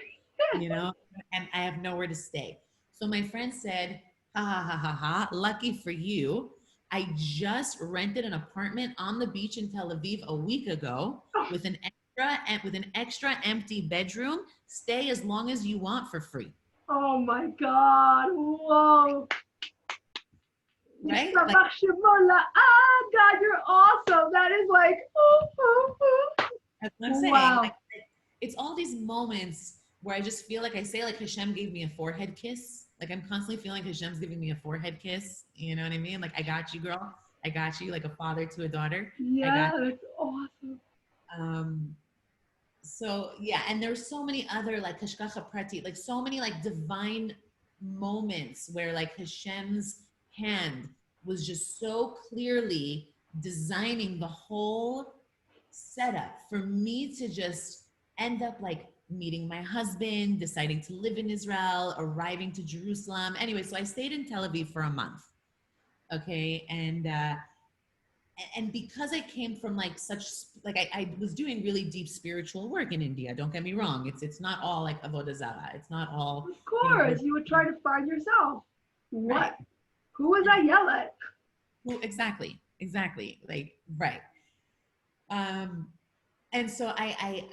and I have nowhere to stay. So my friend said, ha ha ha ha ha, lucky for you. I just rented an apartment on the beach in Tel Aviv a week ago with an extra empty bedroom. Stay as long as you want for free. Oh my God. Whoa. Right? God, you're awesome. That is like, That's what I'm saying. wow. It's all these moments where I just feel like I say like Hashem gave me a forehead kiss. Like I'm constantly feeling like Hashem's giving me a forehead kiss. You know what I mean? Like I got you, girl. I got you, like a father to a daughter. Yeah, that's awesome. So yeah, and there's so many other like hashgacha prati, like so many like divine moments where like Hashem's hand was just so clearly designing the whole setup for me to just end up like meeting my husband, deciding to live in Israel, arriving to Jerusalem. Anyway, so I stayed in Tel Aviv for a month. Okay. And because I came from like such, like I was doing really deep spiritual work in India. Don't get me wrong. It's not all like avodah zarah. It's not all. Of course, you would try to find yourself. What? Right. Who was Ayelet? Well, exactly. Like, right. Um, and so I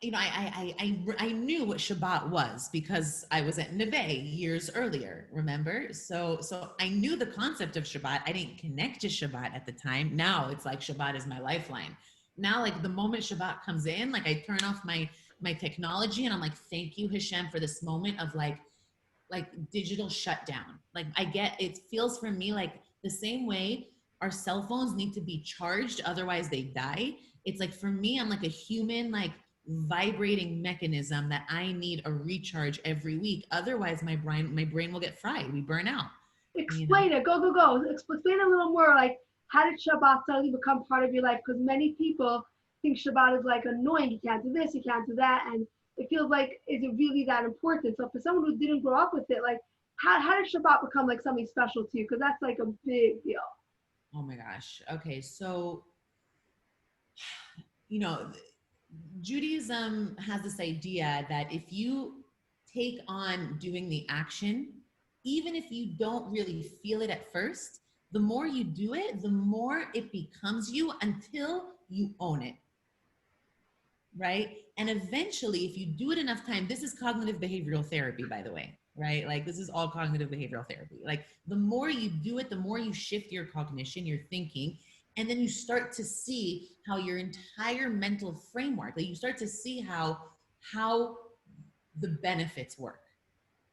knew what Shabbat was because I was at Neve years earlier, remember? So I knew the concept of Shabbat. I didn't connect to Shabbat at the time. Now it's like Shabbat is my lifeline. Now, like the moment Shabbat comes in, like I turn off my technology and I'm like, thank you, Hashem, for this moment of like digital shutdown. Like I get, it feels for me like the same way our cell phones need to be charged, otherwise they die. It's like for me, I'm like a human, like vibrating mechanism that I need a recharge every week. Otherwise my brain will get fried. We burn out, you know? Explain it. Go, go, go. Explain a little more. Like, how did Shabbat suddenly become part of your life? Because many people think Shabbat is like annoying. You can't do this, you can't do that. And it feels like, is it really that important? So for someone who didn't grow up with it, like, how did Shabbat become like something special to you? Because that's like a big deal. Oh my gosh. Okay. So, you know, Judaism has this idea that if you take on doing the action, even if you don't really feel it at first, the more you do it, the more it becomes you until you own it. Right. And eventually, if you do it enough time, this is cognitive behavioral therapy, by the way, right? Like this is all cognitive behavioral therapy. Like the more you do it, the more you shift your cognition, your thinking, and then you start to see how your entire mental framework, like you start to see how the benefits work.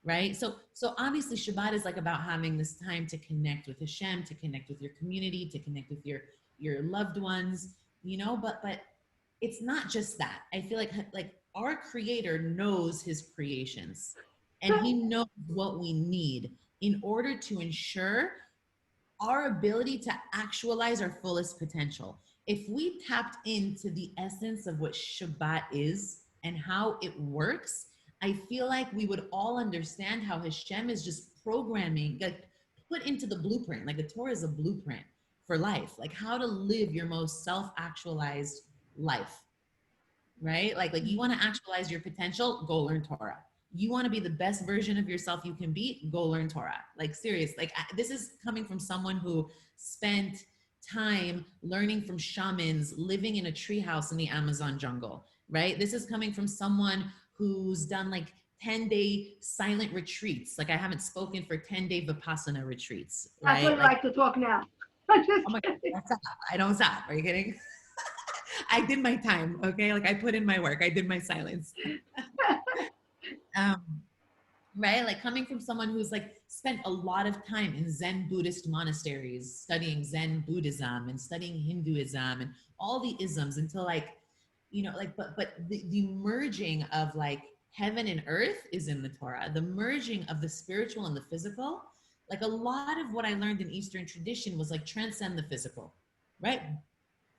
Right. So obviously Shabbat is like about having this time to connect with Hashem, to connect with your community, to connect with your loved ones, but it's not just that. I feel like our creator knows his creations and he knows what we need in order to ensure our ability to actualize our fullest potential. If we tapped into the essence of what Shabbat is and how it works, I feel like we would all understand how Hashem is just programming, like put into the blueprint. Like the Torah is a blueprint for life, like how to live your most self-actualized life, right? Like you want to actualize your potential, go learn Torah. You want to be the best version of yourself you can be, go learn Torah. Like serious, this is coming from someone who spent time learning from shamans, living in a treehouse in the Amazon jungle, right? This is coming from someone who's done like 10-day silent retreats. Like I haven't spoken for 10-day Vipassana retreats, That's what right? I Like, like to talk now. I'm just oh my God, kidding. I don't stop. Are you kidding? I did my time, okay? Like I put in my work. I did my silence. um, right? Like coming from someone who's like spent a lot of time in Zen Buddhist monasteries, studying Zen Buddhism and studying Hinduism and all the isms until like, but the merging of like heaven and earth is in the Torah. The merging of the spiritual and the physical. Like a lot of what I learned in Eastern tradition was like transcend the physical, right?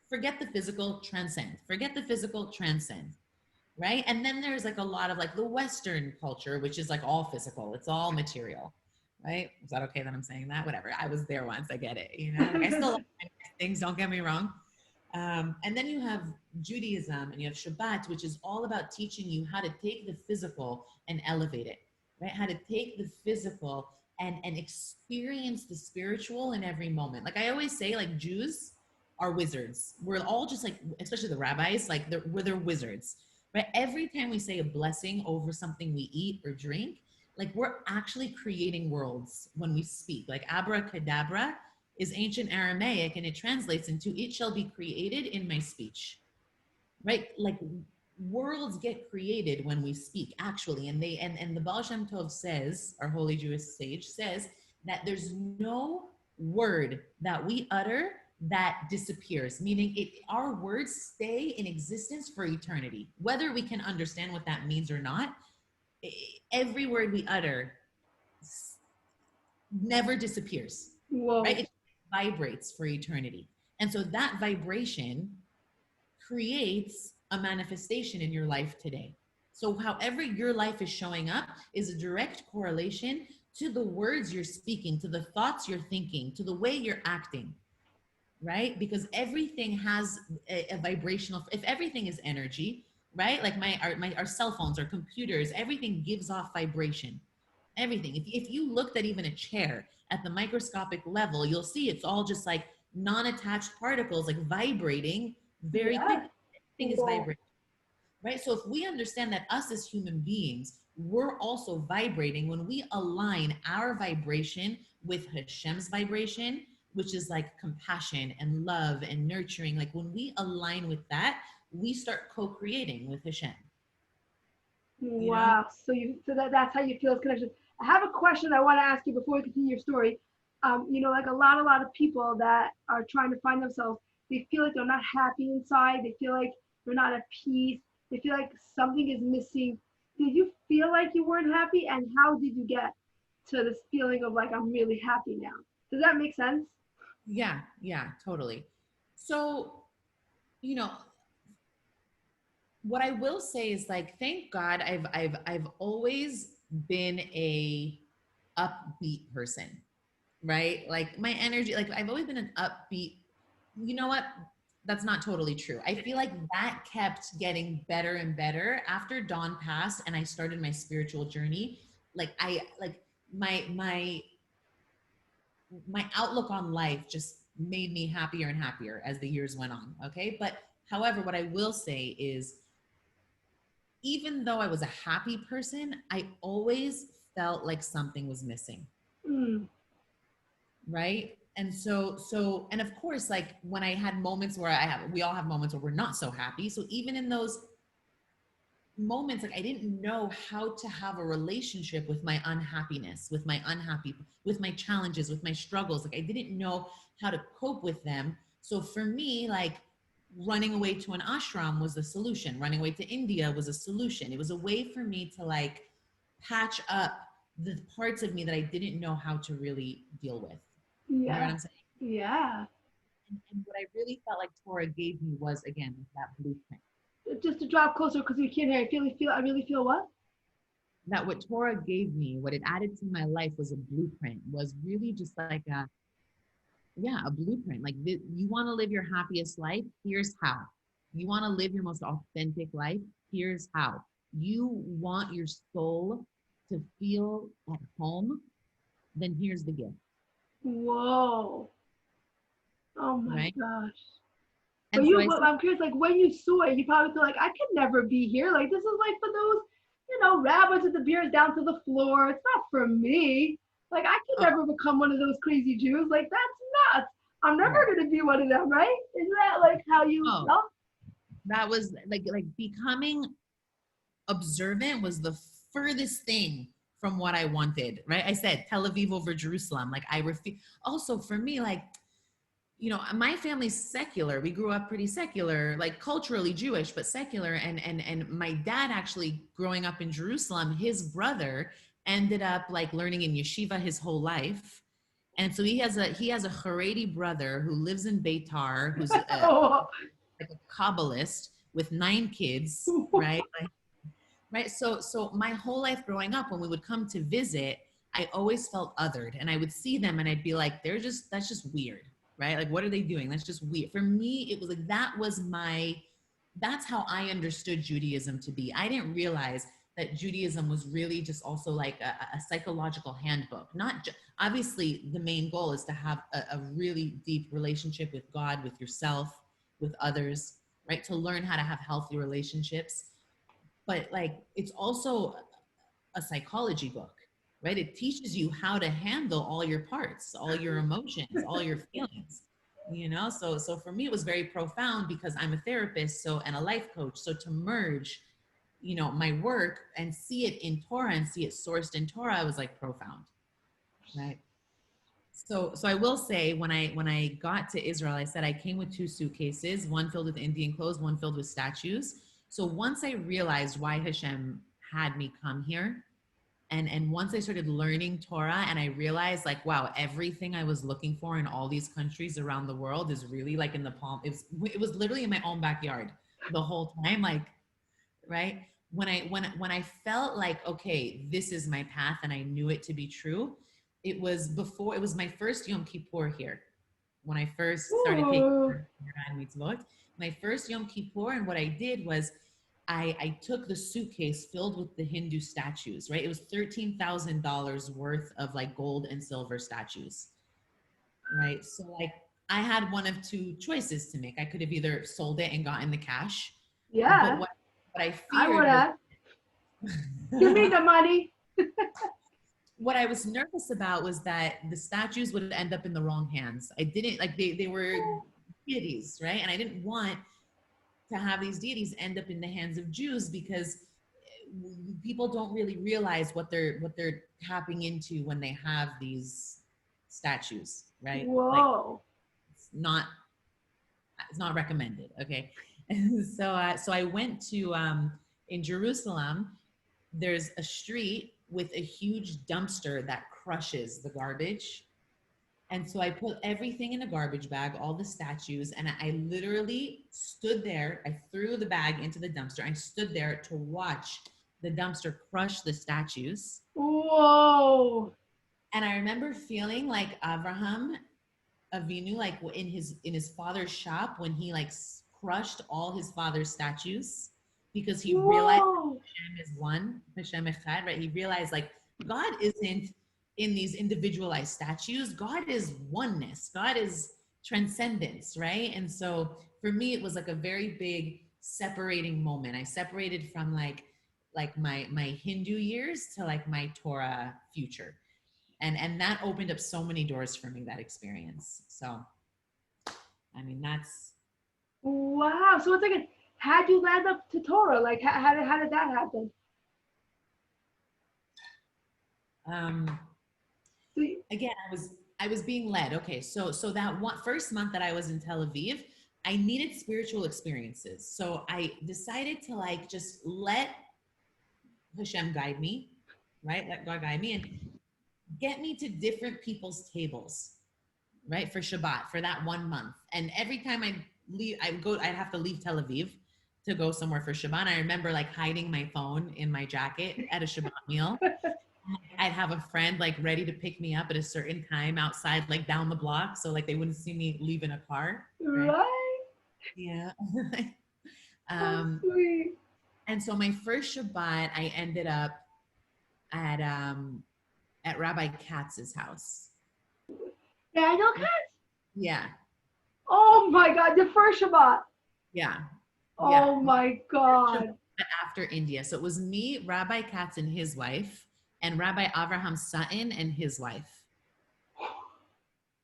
Forget the physical, transcend. Forget the physical, transcend. Right. And then there's like a lot of like the Western culture, which is like all physical, it's all material. Right. Is that okay that I'm saying that? Whatever. I was there once. I get it. Like I still like things, don't get me wrong. And then you have Judaism and you have Shabbat, which is all about teaching you how to take the physical and elevate it, right? How to take the physical and experience the spiritual in every moment. Like I always say, like Jews are wizards. We're all just like, especially the rabbis, like they're wizards, right? Every time we say a blessing over something we eat or drink, like we're actually creating worlds when we speak. Like abracadabra is ancient Aramaic and it translates into it shall be created in my speech, right? Like worlds get created when we speak actually. And the Baal Shem Tov says, our holy Jewish sage says that there's no word that we utter that disappears, meaning our words stay in existence for eternity, whether we can understand what that means or not. Every word we utter never disappears. Whoa. Right? It vibrates for eternity. And so that vibration creates a manifestation in your life today. So however your life is showing up is a direct correlation to the words you're speaking, to the thoughts you're thinking, to the way you're acting, right? Because everything has a vibrational, if everything is energy, right? Like our cell phones, our computers, everything gives off vibration. Everything. If you looked at even a chair at the microscopic level, you'll see it's all just like non-attached particles like vibrating Very, Yeah. thing is Whoa. vibration, right? So if we understand that us as human beings, we're also vibrating, when we align our vibration with Hashem's vibration, which is like compassion and love and nurturing, like when we align with that, we start co-creating with Hashem, you know? Wow. So that's how you feel it's connection. I have a question I want to ask you before we continue your story. Like a lot of people that are trying to find themselves, they feel like they're not happy inside. They feel like they're not at peace. They feel like something is missing. Did you feel like you weren't happy? And how did you get to this feeling of like I'm really happy now? Does that make sense? Yeah, yeah, totally. So, you know, what I will say is like, thank God I've always been a upbeat person, right? Like my energy, like I've always been an upbeat. You know what? That's not totally true. I feel like that kept getting better and better after Dawn passed and I started my spiritual journey. Like I like my outlook on life just made me happier and happier as the years went on. Okay. But however, what I will say is, even though I was a happy person, I always felt like something was missing. Mm, Right. And of course, like when I had moments where we all have moments where we're not so happy. So even in those moments, like I didn't know how to have a relationship with my unhappiness, with my challenges, with my struggles. Like I didn't know how to cope with them. So for me, like running away to an ashram was the solution. Running away to India was a solution. It was a way for me to like patch up the parts of me that I didn't know how to really deal with. You know what yeah. I'm saying? Yeah. And what I really felt like Torah gave me was, again, that blueprint. Just to drop closer because we can't hear. I really feel what? That what Torah gave me, what it added to my life was a blueprint, was really just like a blueprint. Like you want to live your happiest life, here's how. You want to live your most authentic life, here's how. You want your soul to feel at home, then here's the gift, Whoa. Oh my right? gosh. And so I But said, I'm curious, like when you saw it, you probably feel like I could never be here. Like this is like for those, rabbits with the beards down to the floor. It's not for me. Like I could oh, never become one of those crazy Jews. Like that's nuts. I'm never right. gonna be one of them, right? Isn't that like how you Oh, felt? that was like becoming observant was the furthest thing from what I wanted, right? I said Tel Aviv over Jerusalem. Like I refuse. Also for me, like, my family's secular. We grew up pretty secular, like culturally Jewish, but secular. And my dad actually growing up in Jerusalem, his brother ended up like learning in yeshiva his whole life. And so he has a Haredi brother who lives in Beitar, who's Oh, like a Kabbalist with 9 kids, right? Like, right. So my whole life growing up, when we would come to visit, I always felt othered, and I would see them and I'd be like, that's just weird, right? Like, what are they doing? That's just weird. For me, it was like, that's how I understood Judaism to be. I didn't realize that Judaism was really just also like a psychological handbook. Obviously, the main goal is to have a really deep relationship with God, with yourself, with others, right? To learn how to have healthy relationships, but like it's also a psychology book, right? It teaches you how to handle all your parts, all your emotions, all your feelings, so for me it was very profound because I'm a therapist, and a life coach. So to merge my work and see it in Torah and see it sourced in Torah was like profound, right? So I will say, when I got to Israel, I said I came with 2 suitcases, one filled with Indian clothes, one filled with statues. So once I realized why Hashem had me come here, and once I started learning Torah, and I realized like, wow, everything I was looking for in all these countries around the world is really like in the palm. It was literally in my own backyard the whole time, like, right? When I felt like, okay, this is my path, and I knew it to be true, it was my first Yom Kippur here. When I first started taking ooh. mitzvot, my first Yom Kippur, and what I did was I took the suitcase filled with the Hindu statues, right? It was $13,000 worth of like gold and silver statues, right? So like I had one of two choices to make. I could have either sold it and gotten the cash, but Yeah, what I I would feared was have. Give me the money. what I was nervous about was that the statues would end up in the wrong hands. I didn't like they were deities, right? And I didn't want to have these deities end up in the hands of Jews because people don't really realize what they're tapping into when they have these statues, right? Like Whoa. it's not it's not recommended. Okay, so I went to in Jerusalem. There's a street with a huge dumpster that crushes the garbage. And so I put everything in a garbage bag, all the statues, and I literally stood there. I threw the bag into the dumpster. I stood there to watch the dumpster crush the statues. Whoa. And I remember feeling like Avraham Avinu, like in his father's shop when he like crushed all his father's statues because he realized Whoa. Hashem is one, Hashem Echad, right? He realized like God isn't in these individualized statues. God is oneness. God is transcendence, right? And so for me, it was like a very big separating moment. I separated from like my Hindu years to like my Torah future. And that opened up so many doors for me, that experience. So I mean that's Wow. So it's like, how'd you land up to Torah? Like, how did that happen? um So you- again I was being led. Okay, so that one first month that I was in Tel Aviv, I needed spiritual experiences. So I decided to like just let Hashem guide me, right? Let God guide me and get me to different people's tables, right? For Shabbat, for that 1 month. And every time I leave, I'd have to leave Tel Aviv to go somewhere for Shabbat. I remember like hiding my phone in my jacket at a Shabbat meal. I'd have a friend like ready to pick me up at a certain time outside, like down the block. So like they wouldn't see me leave in a car. Right. right? Yeah. How um, sweet. and so my first Shabbat, I ended up at at Rabbi Katz's house. Yeah, I know cats. Yeah. Oh my God, the first Shabbat. Yeah. Yeah. Oh my God. After India. So it was me, Rabbi Katz and his wife, and Rabbi Avraham Sutton and his wife.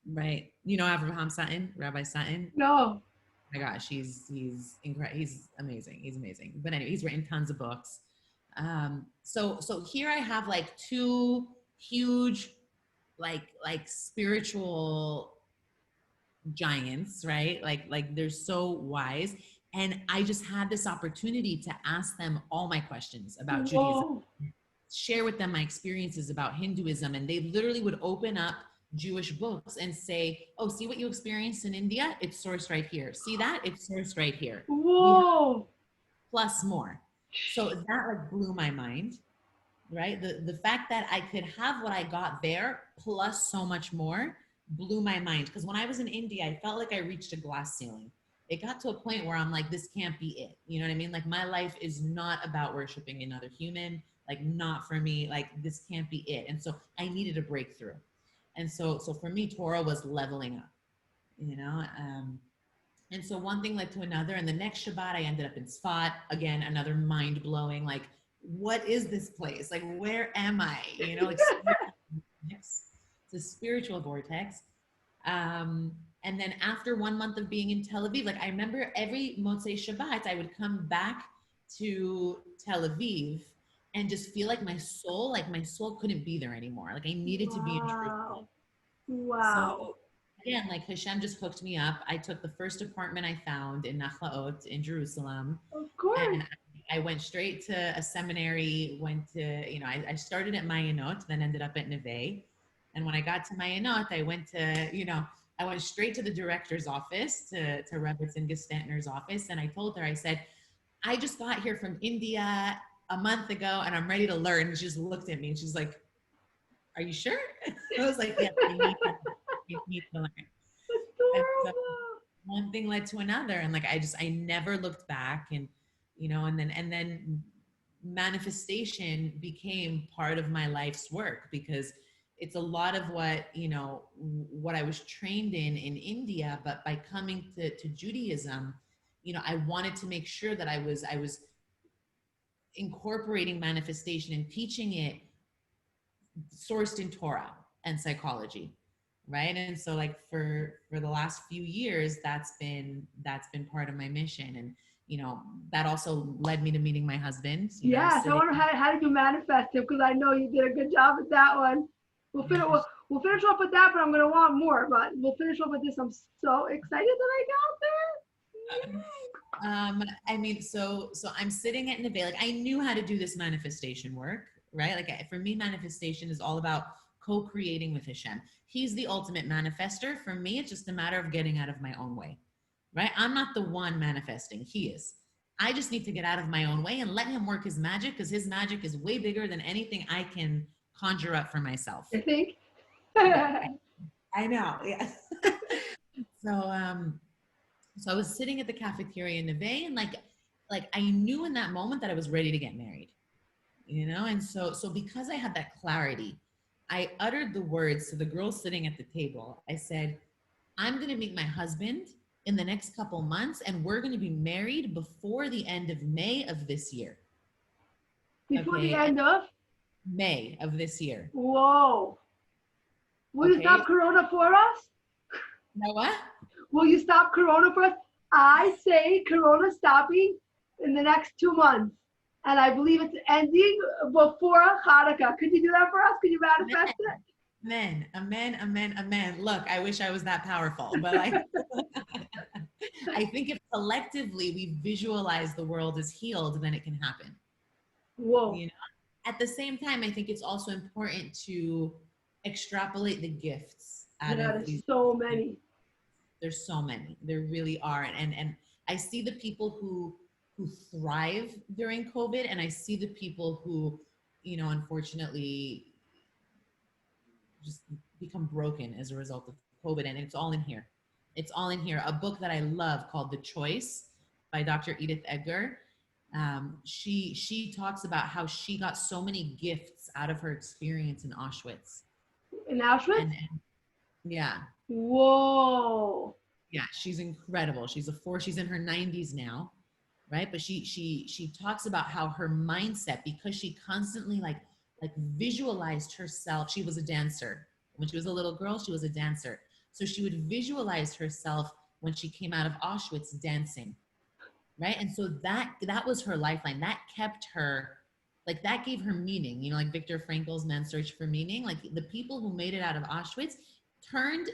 Right. You know Avraham Sutton, Rabbi Sutton? No. Oh my gosh, he's incredible. He's amazing. He's amazing. But anyway, he's written tons of books. So here I have like two huge like spiritual giants, right? Like they're so wise. And I just had this opportunity to ask them all my questions about Judaism, Whoa. share with them my experiences about Hinduism. And they literally would open up Jewish books and say, oh, see what you experienced in India? It's sourced right here. See that? It's sourced right here. We have Whoa. plus more. So that like blew my mind, right? The fact that I could have what I got there plus so much more blew my mind. Because when I was in India, I felt like I reached a glass ceiling. It got to a point where I'm like, this can't be it. You know what I mean? Like my life is not about worshiping another human. Like not for me. Like this can't be it. And so I needed a breakthrough. And so for me, Torah was leveling up. You know. And so one thing led to another. And the next Shabbat, I ended up in Sfat. Again, another mind blowing, like, what is this place? Like, where am I? You know, like, it's a spiritual vortex. And then after 1 month of being in Tel Aviv, like, I remember every Motzei Shabbat, I would come back to Tel Aviv and just feel like my soul couldn't be there anymore. Like, I needed to be in Jerusalem. Wow. So again, like Hashem just hooked me up. I took the first apartment I found in Nachlaot in Jerusalem. Of course. And I went straight to a seminary, went to, you know, I started at Mayanot, then ended up at Neve. And when I got to Mayanot, I went to, you know, I went straight to the director's office, to Rebbetzin Gestantner's office. And I told her, I said, I just got here from India a month ago and I'm ready to learn. And she just looked at me and she's like, are you sure? I was like, yes, I need to learn. And so one thing led to another. And like, I never looked back. And, you know, and then manifestation became part of my life's work because it's a lot of what, what I was trained in India, but by coming to Judaism, I wanted to make sure that I was incorporating manifestation and teaching it sourced in Torah and psychology, right? And so like for the last few years, that's been part of my mission. And that also led me to meeting my husband. Yes, I wonder how did you manifest him, because I know you did a good job at that one. We'll finish off with that, but I'm gonna want more. But we'll finish off with this. I'm so excited that I got there. I mean, so I'm sitting at Neve. Like I knew how to do this manifestation work, right? Like for me, manifestation is all about co-creating with Hashem. He's the ultimate manifester. For me, it's just a matter of getting out of my own way, right? I'm not the one manifesting. He is. I just need to get out of my own way and let him work his magic, because his magic is way bigger than anything I can conjure up for myself. I think. Yeah, I know. Yeah. So I was sitting at the cafeteria in Neve, and like I knew in that moment that I was ready to get married, and so because I had that clarity, I uttered the words to the girls sitting at the table. I said, I'm going to meet my husband in the next couple months, and we're going to be married before the end of May of this year. Before the end of May of this year. Whoa. Will you stop Corona for us? No what? Will you stop Corona for us? I say Corona stopping in the next 2 months. And I believe it's ending before Hanukkah. Could you do that for us? Could you manifest it? Amen, amen, amen, amen. Look, I wish I was that powerful, but I think if collectively we visualize the world as healed, then it can happen. Whoa. At the same time, I think it's also important to extrapolate the gifts out of these. So many. There's so many. There really are. And I see the people who thrive during COVID, and I see the people who, unfortunately just become broken as a result of COVID. And it's all in here. It's all in here. A book that I love called The Choice by Dr. Edith Edgar. She talks about how she got so many gifts out of her experience in Auschwitz. In Auschwitz? And yeah. Whoa. Yeah, she's incredible. She's she's in her 90s now, right? But she talks about how her mindset, because she constantly like visualized herself. She was a dancer. When she was a little girl, she was a dancer. So she would visualize herself when she came out of Auschwitz dancing, right? And so that was her lifeline. That kept her, like that gave her meaning. Like Viktor Frankl's Man's Search for Meaning. Like the people who made it out of Auschwitz turned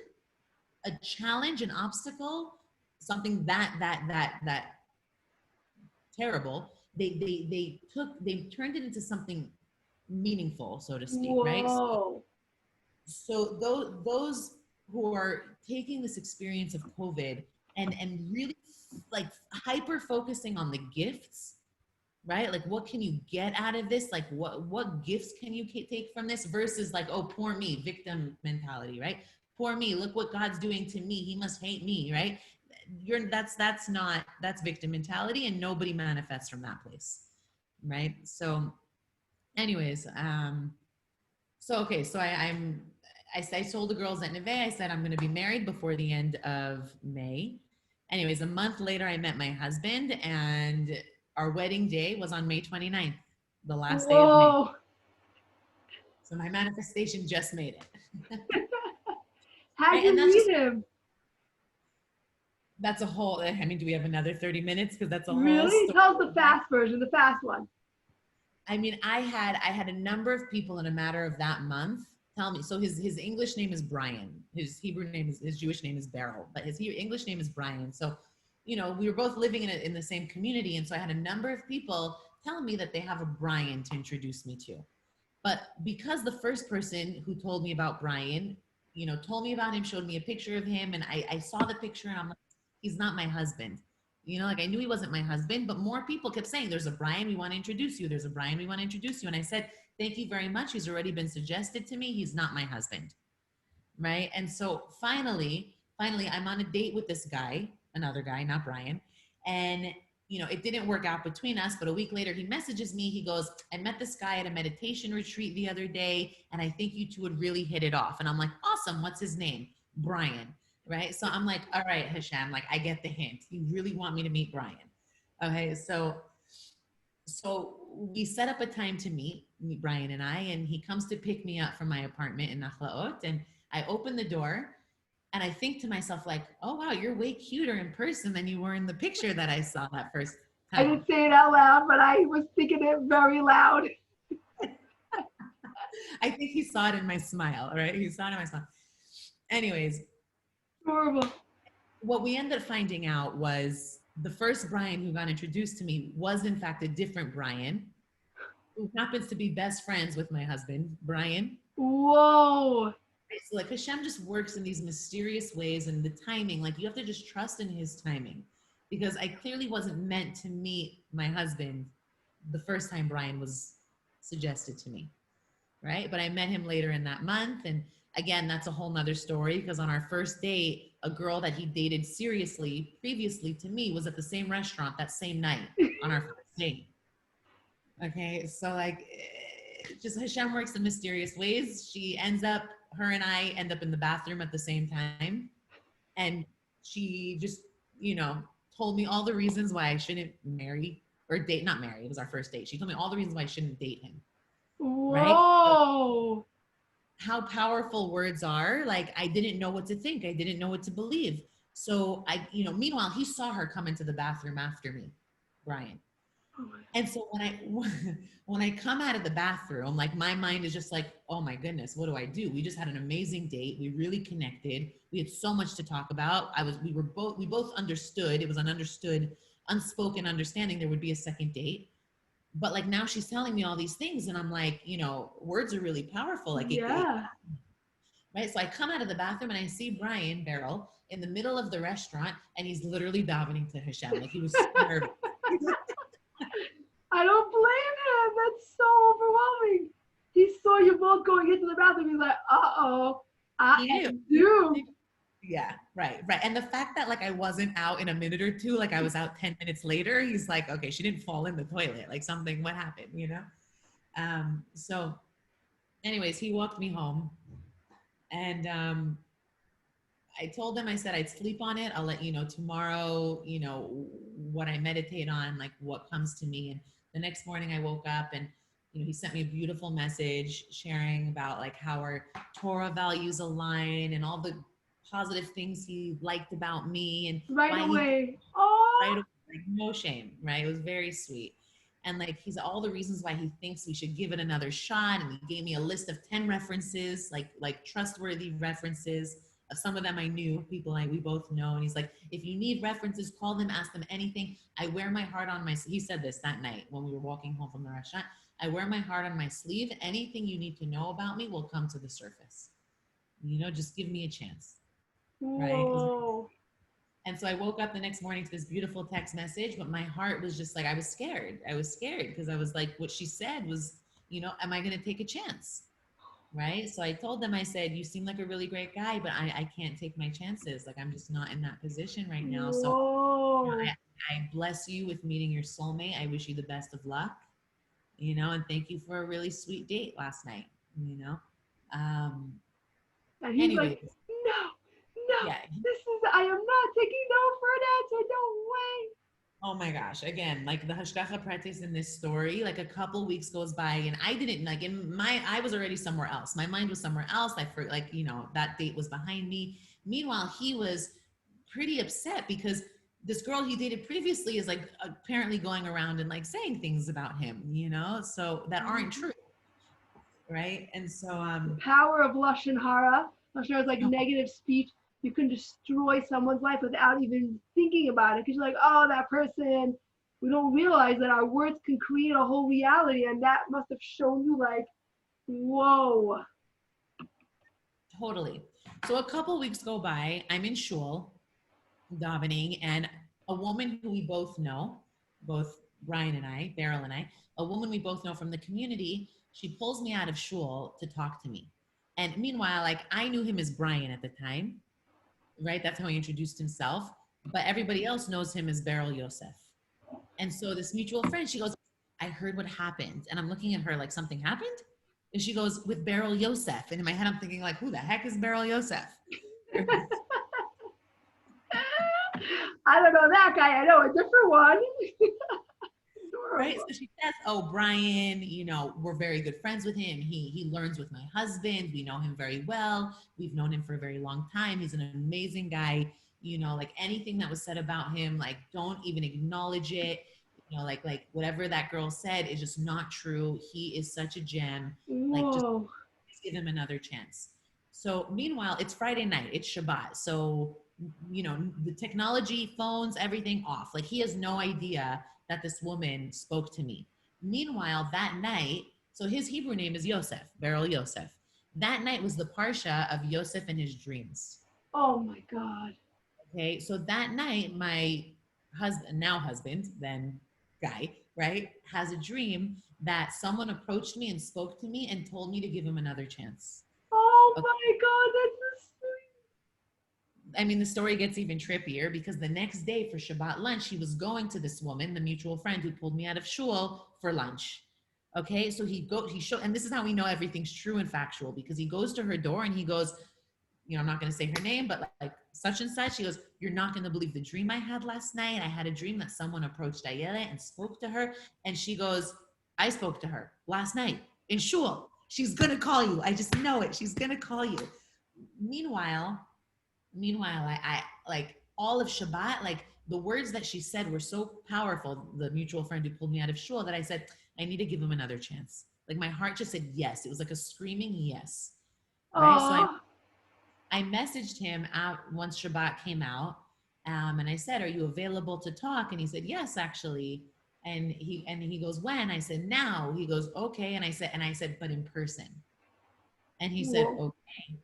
a challenge, an obstacle, something that terrible. They turned it into something meanhymeaningful, so to speak. Whoa. Right? So those who are taking this experience of COVID and really like hyper focusing on the gifts, right? Like what can you get out of this? Like what gifts can you take from this, versus like, oh, poor me, victim mentality, right? Poor me, look what God's doing to me. He must hate me, right? That's victim mentality, and nobody manifests from that place, right? So anyways, so I told the girls at Neve, I said, I'm going to be married before the end of May. Anyways, a month later, I met my husband, and our wedding day was on May 29th, the last day of May. So my manifestation just made it. How did you meet him? That's a whole, I mean, do we have another 30 minutes? Because that's a whole Really? Tell us the fast version, the fast one. I mean, I had a number of people in a matter of that month tell me. So his English name is Brian. His Hebrew name is, his Jewish name is Beryl, but his English name is Brian. So, we were both living in the same community. And so I had a number of people tell me that they have a Brian to introduce me to. But because the first person who told me about Brian, told me about him, showed me a picture of him, and I saw the picture, and I'm like, he's not my husband. Like I knew he wasn't my husband, but more people kept saying, there's a Brian, we want to introduce you. There's a Brian, we want to introduce you. And I said, thank you very much. He's already been suggested to me. He's not my husband. Right. And so finally, I'm on a date with this guy, another guy, not Brian. And it didn't work out between us, but a week later he messages me. He goes, I met this guy at a meditation retreat the other day, and I think you two would really hit it off. And I'm like, awesome. What's his name? Brian. Right. So I'm like, all right, Hashem, like I get the hint. You really want me to meet Brian. Okay. So we set up a time to meet Brian and I, and he comes to pick me up from my apartment in Nachlaot. And I open the door and I think to myself, like, oh, wow, you're way cuter in person than you were in the picture that I saw that first time. I didn't say it out loud, but I was thinking it very loud. I think he saw it in my smile, right? He saw it in my smile. Anyways. Horrible. What we ended up finding out was the first Brian who got introduced to me was in fact a different Brian who happens to be best friends with my husband, Brian. Whoa. So like Hashem just works in these mysterious ways, and the timing, like you have to just trust in his timing, because I clearly wasn't meant to meet my husband the first time Brian was suggested to me, right? But I met him later in that month, and again, that's a whole nother story, because on our first date, a girl that he dated seriously previously to me was at the same restaurant that same night on our first date. Okay, so like, just Hashem works in mysterious ways. Her and I end up in the bathroom at the same time. And she just, told me all the reasons why I shouldn't marry or date, not marry, it was our first date. She told me all the reasons why I shouldn't date him. Whoa. Right? So, how powerful words are. Like, I didn't know what to think. I didn't know what to believe. So meanwhile, he saw her come into the bathroom after me, Brian. And so when I come out of the bathroom, like my mind is just like, oh my goodness, what do I do? We just had an amazing date. We really connected. We had so much to talk about. We both understood. It was an unspoken understanding there would be a second date. But like now she's telling me all these things, and I'm like, words are really powerful. Like, yeah. Right. So I come out of the bathroom and I see Brian Barrel in the middle of the restaurant, and he's literally davening to Hashem. Like he was so nervous. I don't blame him. That's so overwhelming. He saw you both going into the bathroom. He's like, uh-oh, I am doomed. Yeah, right. And the fact that like I wasn't out in a minute or two, like I was out 10 minutes later, he's like, okay, she didn't fall in the toilet. Like what happened, So anyways, he walked me home, and I told him, I said, I'd sleep on it. I'll let you know tomorrow, what I meditate on, like what comes to me. And the next morning I woke up, and, he sent me a beautiful message sharing about like how our Torah values align and all the positive things he liked about me. And right away. Like no shame, right? It was very sweet. And like, he's all the reasons why he thinks we should give it another shot. And he gave me a list of 10 references, like trustworthy references. Some of them I knew, people we both know. And he's like, if you need references, call them, ask them anything. I wear my heart on my, he said this that night when we were walking home from the restaurant. I wear my heart on my sleeve. Anything you need to know about me will come to the surface. Just give me a chance. Whoa. Right? And so I woke up the next morning to this beautiful text message, but my heart was just like, I was scared because I was like, what she said was, am I going to take a chance? Right. So I told them, I said, you seem like a really great guy, but I can't take my chances. Like, I'm just not in that position right now. Whoa. So I bless you with meeting your soulmate. I wish you the best of luck, and thank you for a really sweet date last night, And he's like, no, yeah. I am not taking no for an answer. No way. Oh my gosh. Again, like the Hashgacha practice in this story, like a couple weeks goes by, and I didn't I was already somewhere else. My mind was somewhere else. That date was behind me. Meanwhile, he was pretty upset because this girl he dated previously is like apparently going around and like saying things about him, so that aren't true. Right. And so, the power of Lashon Hara. Lashon Hara is like negative speech. You can destroy someone's life without even thinking about it, because you're like, oh, that person. We don't realize that our words can create a whole reality, and that must have shown you like, whoa. Totally. So a couple weeks go by. I'm in shul davening, and a woman who we both know, both Brian and I, Beryl and I, a woman we both know from the community, she pulls me out of shul to talk to me. And meanwhile, like I knew him as Brian at the time. Right? That's how he introduced himself. But everybody else knows him as Beryl Yosef. And so this mutual friend, she goes, I heard what happened. And I'm looking at her like, something happened? And she goes, with Beryl Yosef. And in my head, I'm thinking like, who the heck is Beryl Yosef? I don't know that guy. I know a different one. Right. Adorable. So she says, oh, Brian, we're very good friends with him. He learns with my husband. We know him very well. We've known him for a very long time. He's an amazing guy. Like anything that was said about him, like don't even acknowledge it. Like whatever that girl said is just not true. He is such a gem. Like just Whoa. give him another chance. So meanwhile, it's Friday night. It's Shabbat. So the technology, phones, everything off. Like he has no idea that this woman spoke to me. Meanwhile, that night, so his Hebrew name is Yosef, Beryl Yosef. That night was the parsha of Yosef and his dreams. Oh my God. Okay, so that night, my husband, then guy, right, has a dream that someone approached me and spoke to me and told me to give him another chance. Oh Okay. my God, that's so I mean, the story gets even trippier because the next day for Shabbat lunch, he was going to this woman, the mutual friend who pulled me out of shul for lunch. Okay, so he showed, and this is how we know everything's true and factual because he goes to her door and he goes, I'm not going to say her name, but like such and such. She goes, you're not going to believe the dream I had last night. I had a dream that someone approached Ayelet and spoke to her. And she goes, I spoke to her last night in shul. She's going to call you. I just know it. She's going to call you. Meanwhile, I like all of Shabbat, like the words that she said were so powerful. The mutual friend who pulled me out of shul that I said, I need to give him another chance. Like my heart just said yes. It was like a screaming yes. Right. So oh, I messaged him out once Shabbat came out, and I said, "Are you available to talk?" And he said, "Yes, actually." And he goes, "When?" I said, "Now." He goes, "Okay." And I said, "But in person." And he said, whoa. "Okay."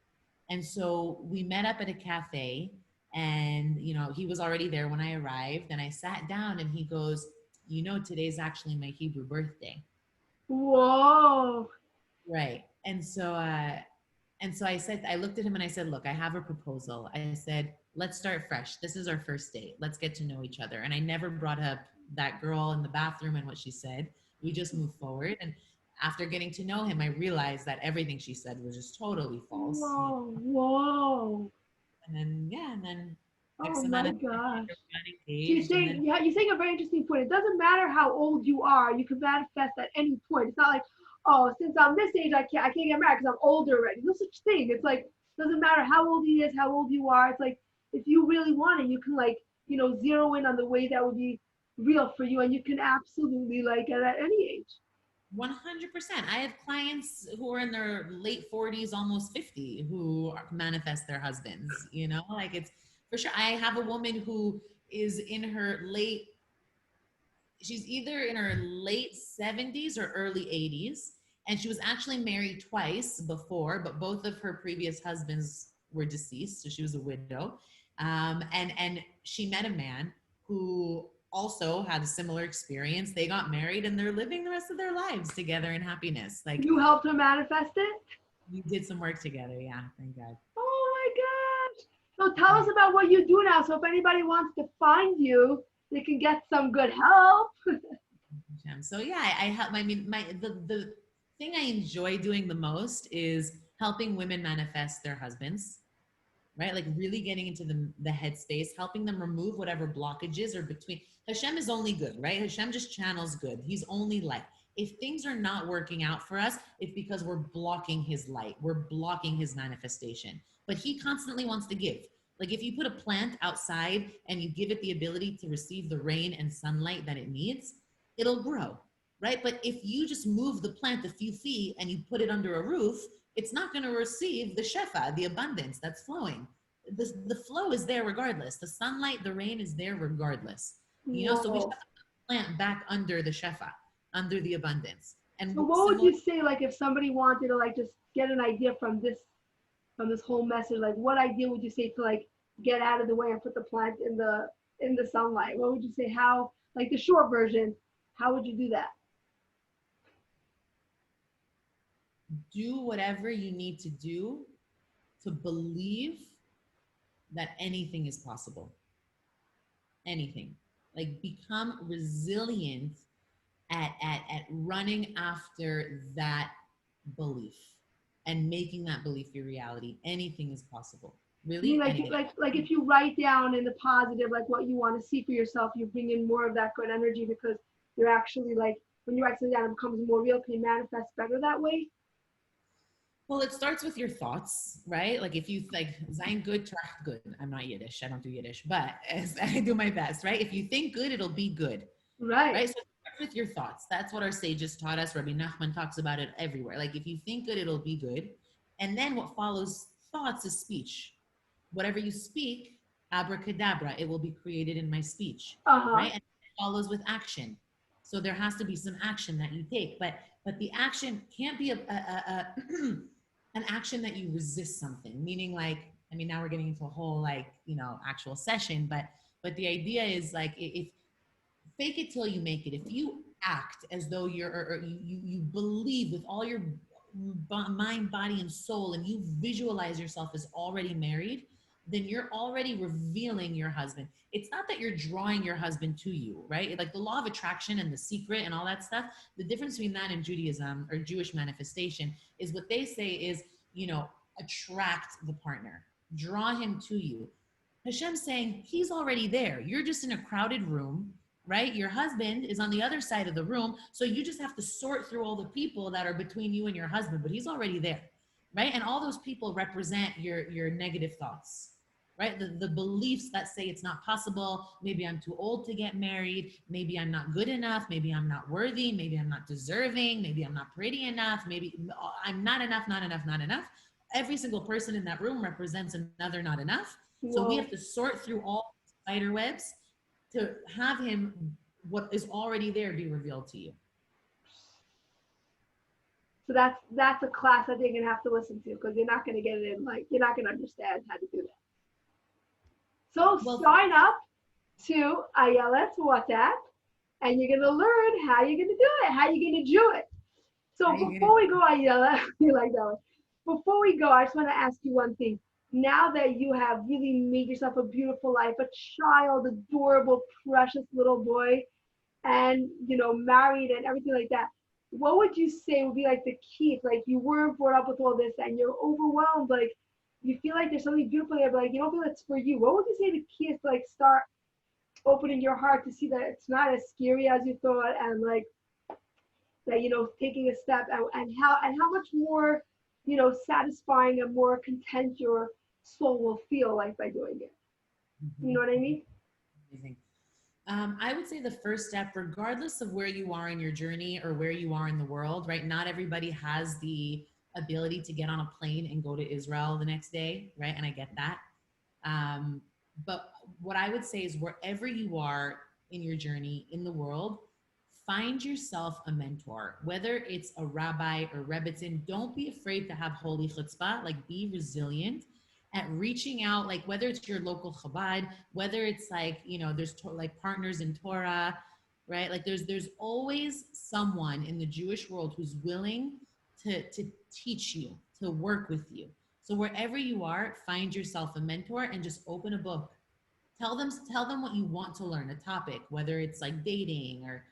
And so we met up at a cafe, and he was already there when I arrived. And I sat down, and he goes, "Today's actually my Hebrew birthday." Whoa. Right. And so I said, I looked at him and I said, look, I have a proposal. I said, let's start fresh. This is our first date. Let's get to know each other. And I never brought up that girl in the bathroom and what she said. We just moved forward. And after getting to know him, I realized that everything she said was just totally false. Whoa. Whoa. And then, yeah, and then Oh X amount my of time gosh. later, we got So you're engaged. And saying, then yeah, you're saying a very interesting point. It doesn't matter how old you are, you can manifest at any point. It's not like, oh, since I'm this age, I can't get married because I'm older already. No such thing. It's like, doesn't matter how old he is, how old you are. It's like, if you really want it, you can like, zero in on the way that would be real for you, and you can absolutely like it at any age. 100%. I have clients who are in their late 40s, almost 50, who manifest their husbands, like it's for sure. I have a woman who is in her she's either in her late 70s or early 80s. And she was actually married twice before, but both of her previous husbands were deceased. So she was a widow. And she met a man who also had a similar experience. They got married and they're living the rest of their lives together in happiness. Like You helped her manifest it? we did some work together. Yeah, thank God. Oh my gosh. So tell us about what you do now. So if anybody wants to find you, they can get some good help. So yeah, I help. I mean, the thing I enjoy doing the most is helping women manifest their husbands, right? Like really getting into the headspace, helping them remove whatever blockages are between. Hashem is only good, right? Hashem just channels good. He's only light. If things are not working out for us, it's because we're blocking his light. We're blocking his manifestation. But he constantly wants to give. Like if you put a plant outside and you give it the ability to receive the rain and sunlight that it needs, it'll grow, right? But if you just move the plant a few feet and you put it under a roof, it's not going to receive the shefa, the abundance that's flowing. The flow is there regardless. The sunlight, the rain is there regardless. So we just Whoa. have to put the plant back under the shefa, under the abundance. And So what would similar, you say, like, if somebody wanted to like just get an idea from this whole message, like what idea would you say to like get out of the way and put the plant in the sunlight? What would you say? How, like the short version, how would you do that? do whatever you need to do to believe that anything is possible. Anything. Like become resilient at running after that belief and making that belief your reality. Anything is possible. I mean, Really, anything. like if you write down in the positive, like what you want to see for yourself, you bring in more of that good energy because you're actually like, when you write something down, it becomes more real. Can you manifest better that way? Well, it starts with your thoughts, right? Like if you like sein good, tracht good. I'm not Yiddish. I don't do Yiddish, but as I do my best, right? If you think good, it'll be good, Right. right? So start with your thoughts. That's what our sages taught us. Rabbi Nachman talks about it everywhere. Like if you think good, it'll be good. And then what follows thoughts is speech. Whatever you speak, abracadabra, it will be created in my speech, Uh-huh. right? And it follows with action. So there has to be some action that you take, but the action can't be an action that you resist something. Meaning, like, I mean, now we're getting into a whole like actual session, but the idea is like if fake it till you make it. If you act as though you're, or you believe with all your mind, body, and soul, and you visualize yourself as already married, then you're already revealing your husband. It's not that you're drawing your husband to you, right? Like the law of attraction and the secret and all that stuff. The difference between that and Judaism or Jewish manifestation is what they say is, attract the partner, draw him to you. Hashem's saying he's already there. You're just in a crowded room, right? Your husband is on the other side of the room. So you just have to sort through all the people that are between you and your husband, but he's already there, right? And all those people represent your negative thoughts, right? The beliefs that say it's not possible. Maybe I'm too old to get married. Maybe I'm not good enough. Maybe I'm not worthy. Maybe I'm not deserving. Maybe I'm not pretty enough. Maybe I'm not enough, not enough, not enough. Every single person in that room represents another not enough. So we Whoa. have to sort through all spider webs to have him, what is already there, be revealed to you. So that's a class that they're gonna have to listen to because you're not gonna get it in, like you're not gonna understand how to do that. So Well, sign up to Ayelet's WhatsApp and you're gonna learn how you're gonna do it, how you're gonna do it. So before we go, Ayelet, you like that one. Before we go, I just want to ask you one thing. Now that you have really made yourself a beautiful life, a child, adorable, precious little boy, and married and everything like that, what would you say would be like the key? If, like you weren't brought up with all this and you're overwhelmed, like you feel like there's something beautiful there, but like you don't feel it's for you. What would you say the key is to like start opening your heart to see that it's not as scary as you thought, and like that taking a step, and how much more satisfying and more content your soul will feel like by doing it. You know what I mean? Amazing. I would say the first step, regardless of where you are in your journey or where you are in the world, right? Not everybody has the ability to get on a plane and go to Israel the next day, right? And I get that. But what I would say is wherever you are in your journey in the world, find yourself a mentor, whether it's a rabbi or rebbitzin. Don't be afraid to have holy chutzpah, like be resilient at reaching out, like whether it's your local Chabad, whether it's like, there's like partners in Torah, right? Like there's always someone in the Jewish world who's willing to teach you, to work with you. So wherever you are, find yourself a mentor and just open a book. Tell them what you want to learn, a topic, whether it's like dating or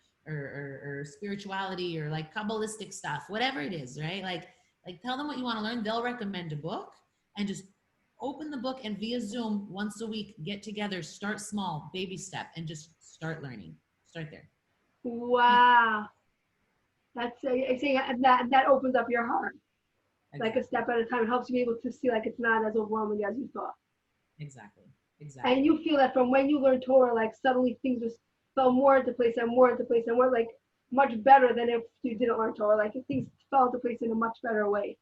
spirituality or like Kabbalistic stuff, whatever it is, right? Like tell them what you want to learn. They'll recommend a book, and just open the book and via Zoom once a week, get together, start small, baby step, and just start learning. Start there. Wow. That's saying that opens up your heart. Exactly. Like a step at a time. It helps you be able to see like it's not as overwhelming as you thought. Exactly. And you feel that from when you learn Torah, like suddenly things just fell more into place and more into place and were like much better than if you didn't learn Torah. Like things fell into place in a much better way.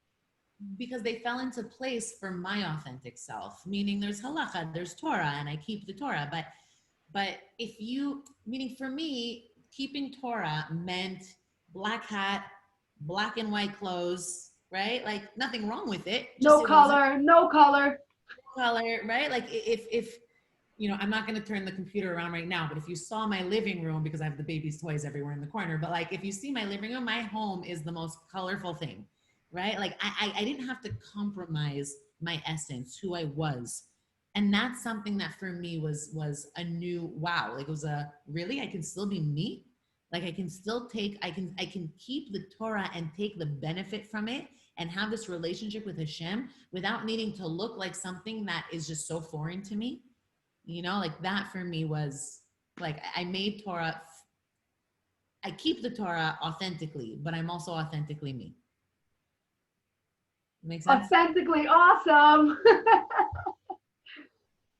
Because they fell into place for my authentic self, meaning there's halacha, there's Torah, and I keep the Torah. But meaning for me, keeping Torah meant black hat, black and white clothes, right? Like nothing wrong with it. No color, right? Like if I'm not going to turn the computer around right now, but if you saw my living room, because I have the baby's toys everywhere in the corner, but like if you see my living room, my home is the most colorful thing, right? Like I didn't have to compromise my essence, who I was, And that's something that for me was a new wow. Like it was a really, I can still be me. Like I can still take, I can keep the Torah and take the benefit from it and have this relationship with Hashem without needing to look like something that is just so foreign to me. You know, like that for me was like I made Torah, I keep the Torah authentically, but I'm also authentically me. Make sense? Authentically awesome.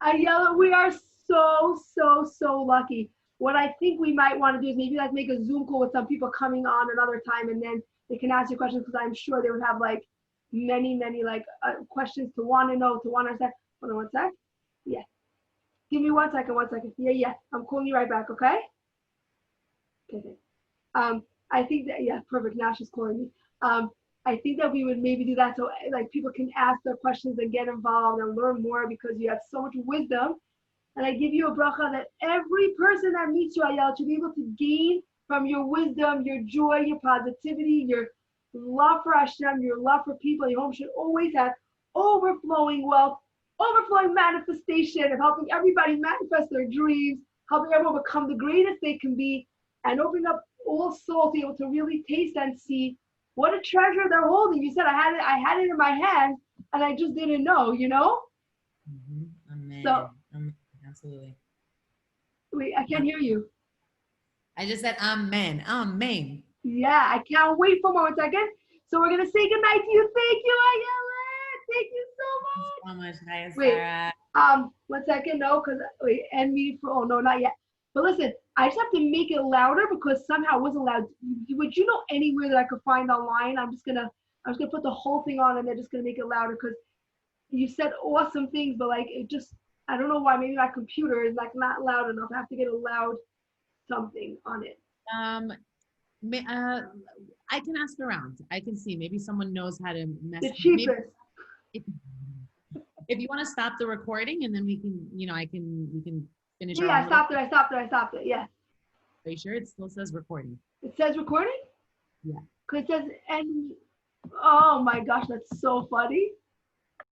Ayelet, we are so lucky. What I think we might want to do is maybe like make a Zoom call with some people coming on another time, and then they can ask you questions, because I'm sure they would have like many like questions to want to know, to want to understand. Hold on one sec. Yeah. Give me 1 second, 1 second. Yeah. I'm calling you right back, okay? Okay. I think that, yeah, perfect. Now she's calling me. I think that we would maybe do that so like people can ask their questions and get involved and learn more, because you have so much wisdom. And I give you a bracha that every person that meets you, Ayelet, should be able to gain from your wisdom, your joy, your positivity, your love for Hashem, your love for people. Your home should always have overflowing wealth, overflowing manifestation of helping everybody manifest their dreams, helping everyone become the greatest they can be, and opening up all souls to be able to really taste and see what a treasure they're holding. You said I had it in my hand and I just didn't know, you know? Mm-hmm. Amen. So Absolutely. wait, I can't hear you. I just said amen. Amen. Yeah, I can't wait for 1 second. So we're gonna say goodnight to you. Thank you, Ayelet. Thank you so much. Thanks so much. Hi, Wait, Sarah. 1 second, no, because wait, end me for, oh no, not yet. But listen, I just have to make it louder because somehow it wasn't loud. Would you know anywhere that I could find online? I'm just gonna put the whole thing on and they're just gonna make it louder, because you said awesome things, but like it just, I don't know why. Maybe my computer is like not loud enough. I have to get a loud something on it. I can ask around. I can see. Maybe someone knows how to mess. The Maybe cheapest. if you want to stop the recording and then we can, we can finish our Yeah, own I stopped it. Yeah. Are you sure it still says recording? It says recording? Yeah. Because it says, and oh my gosh, that's so funny.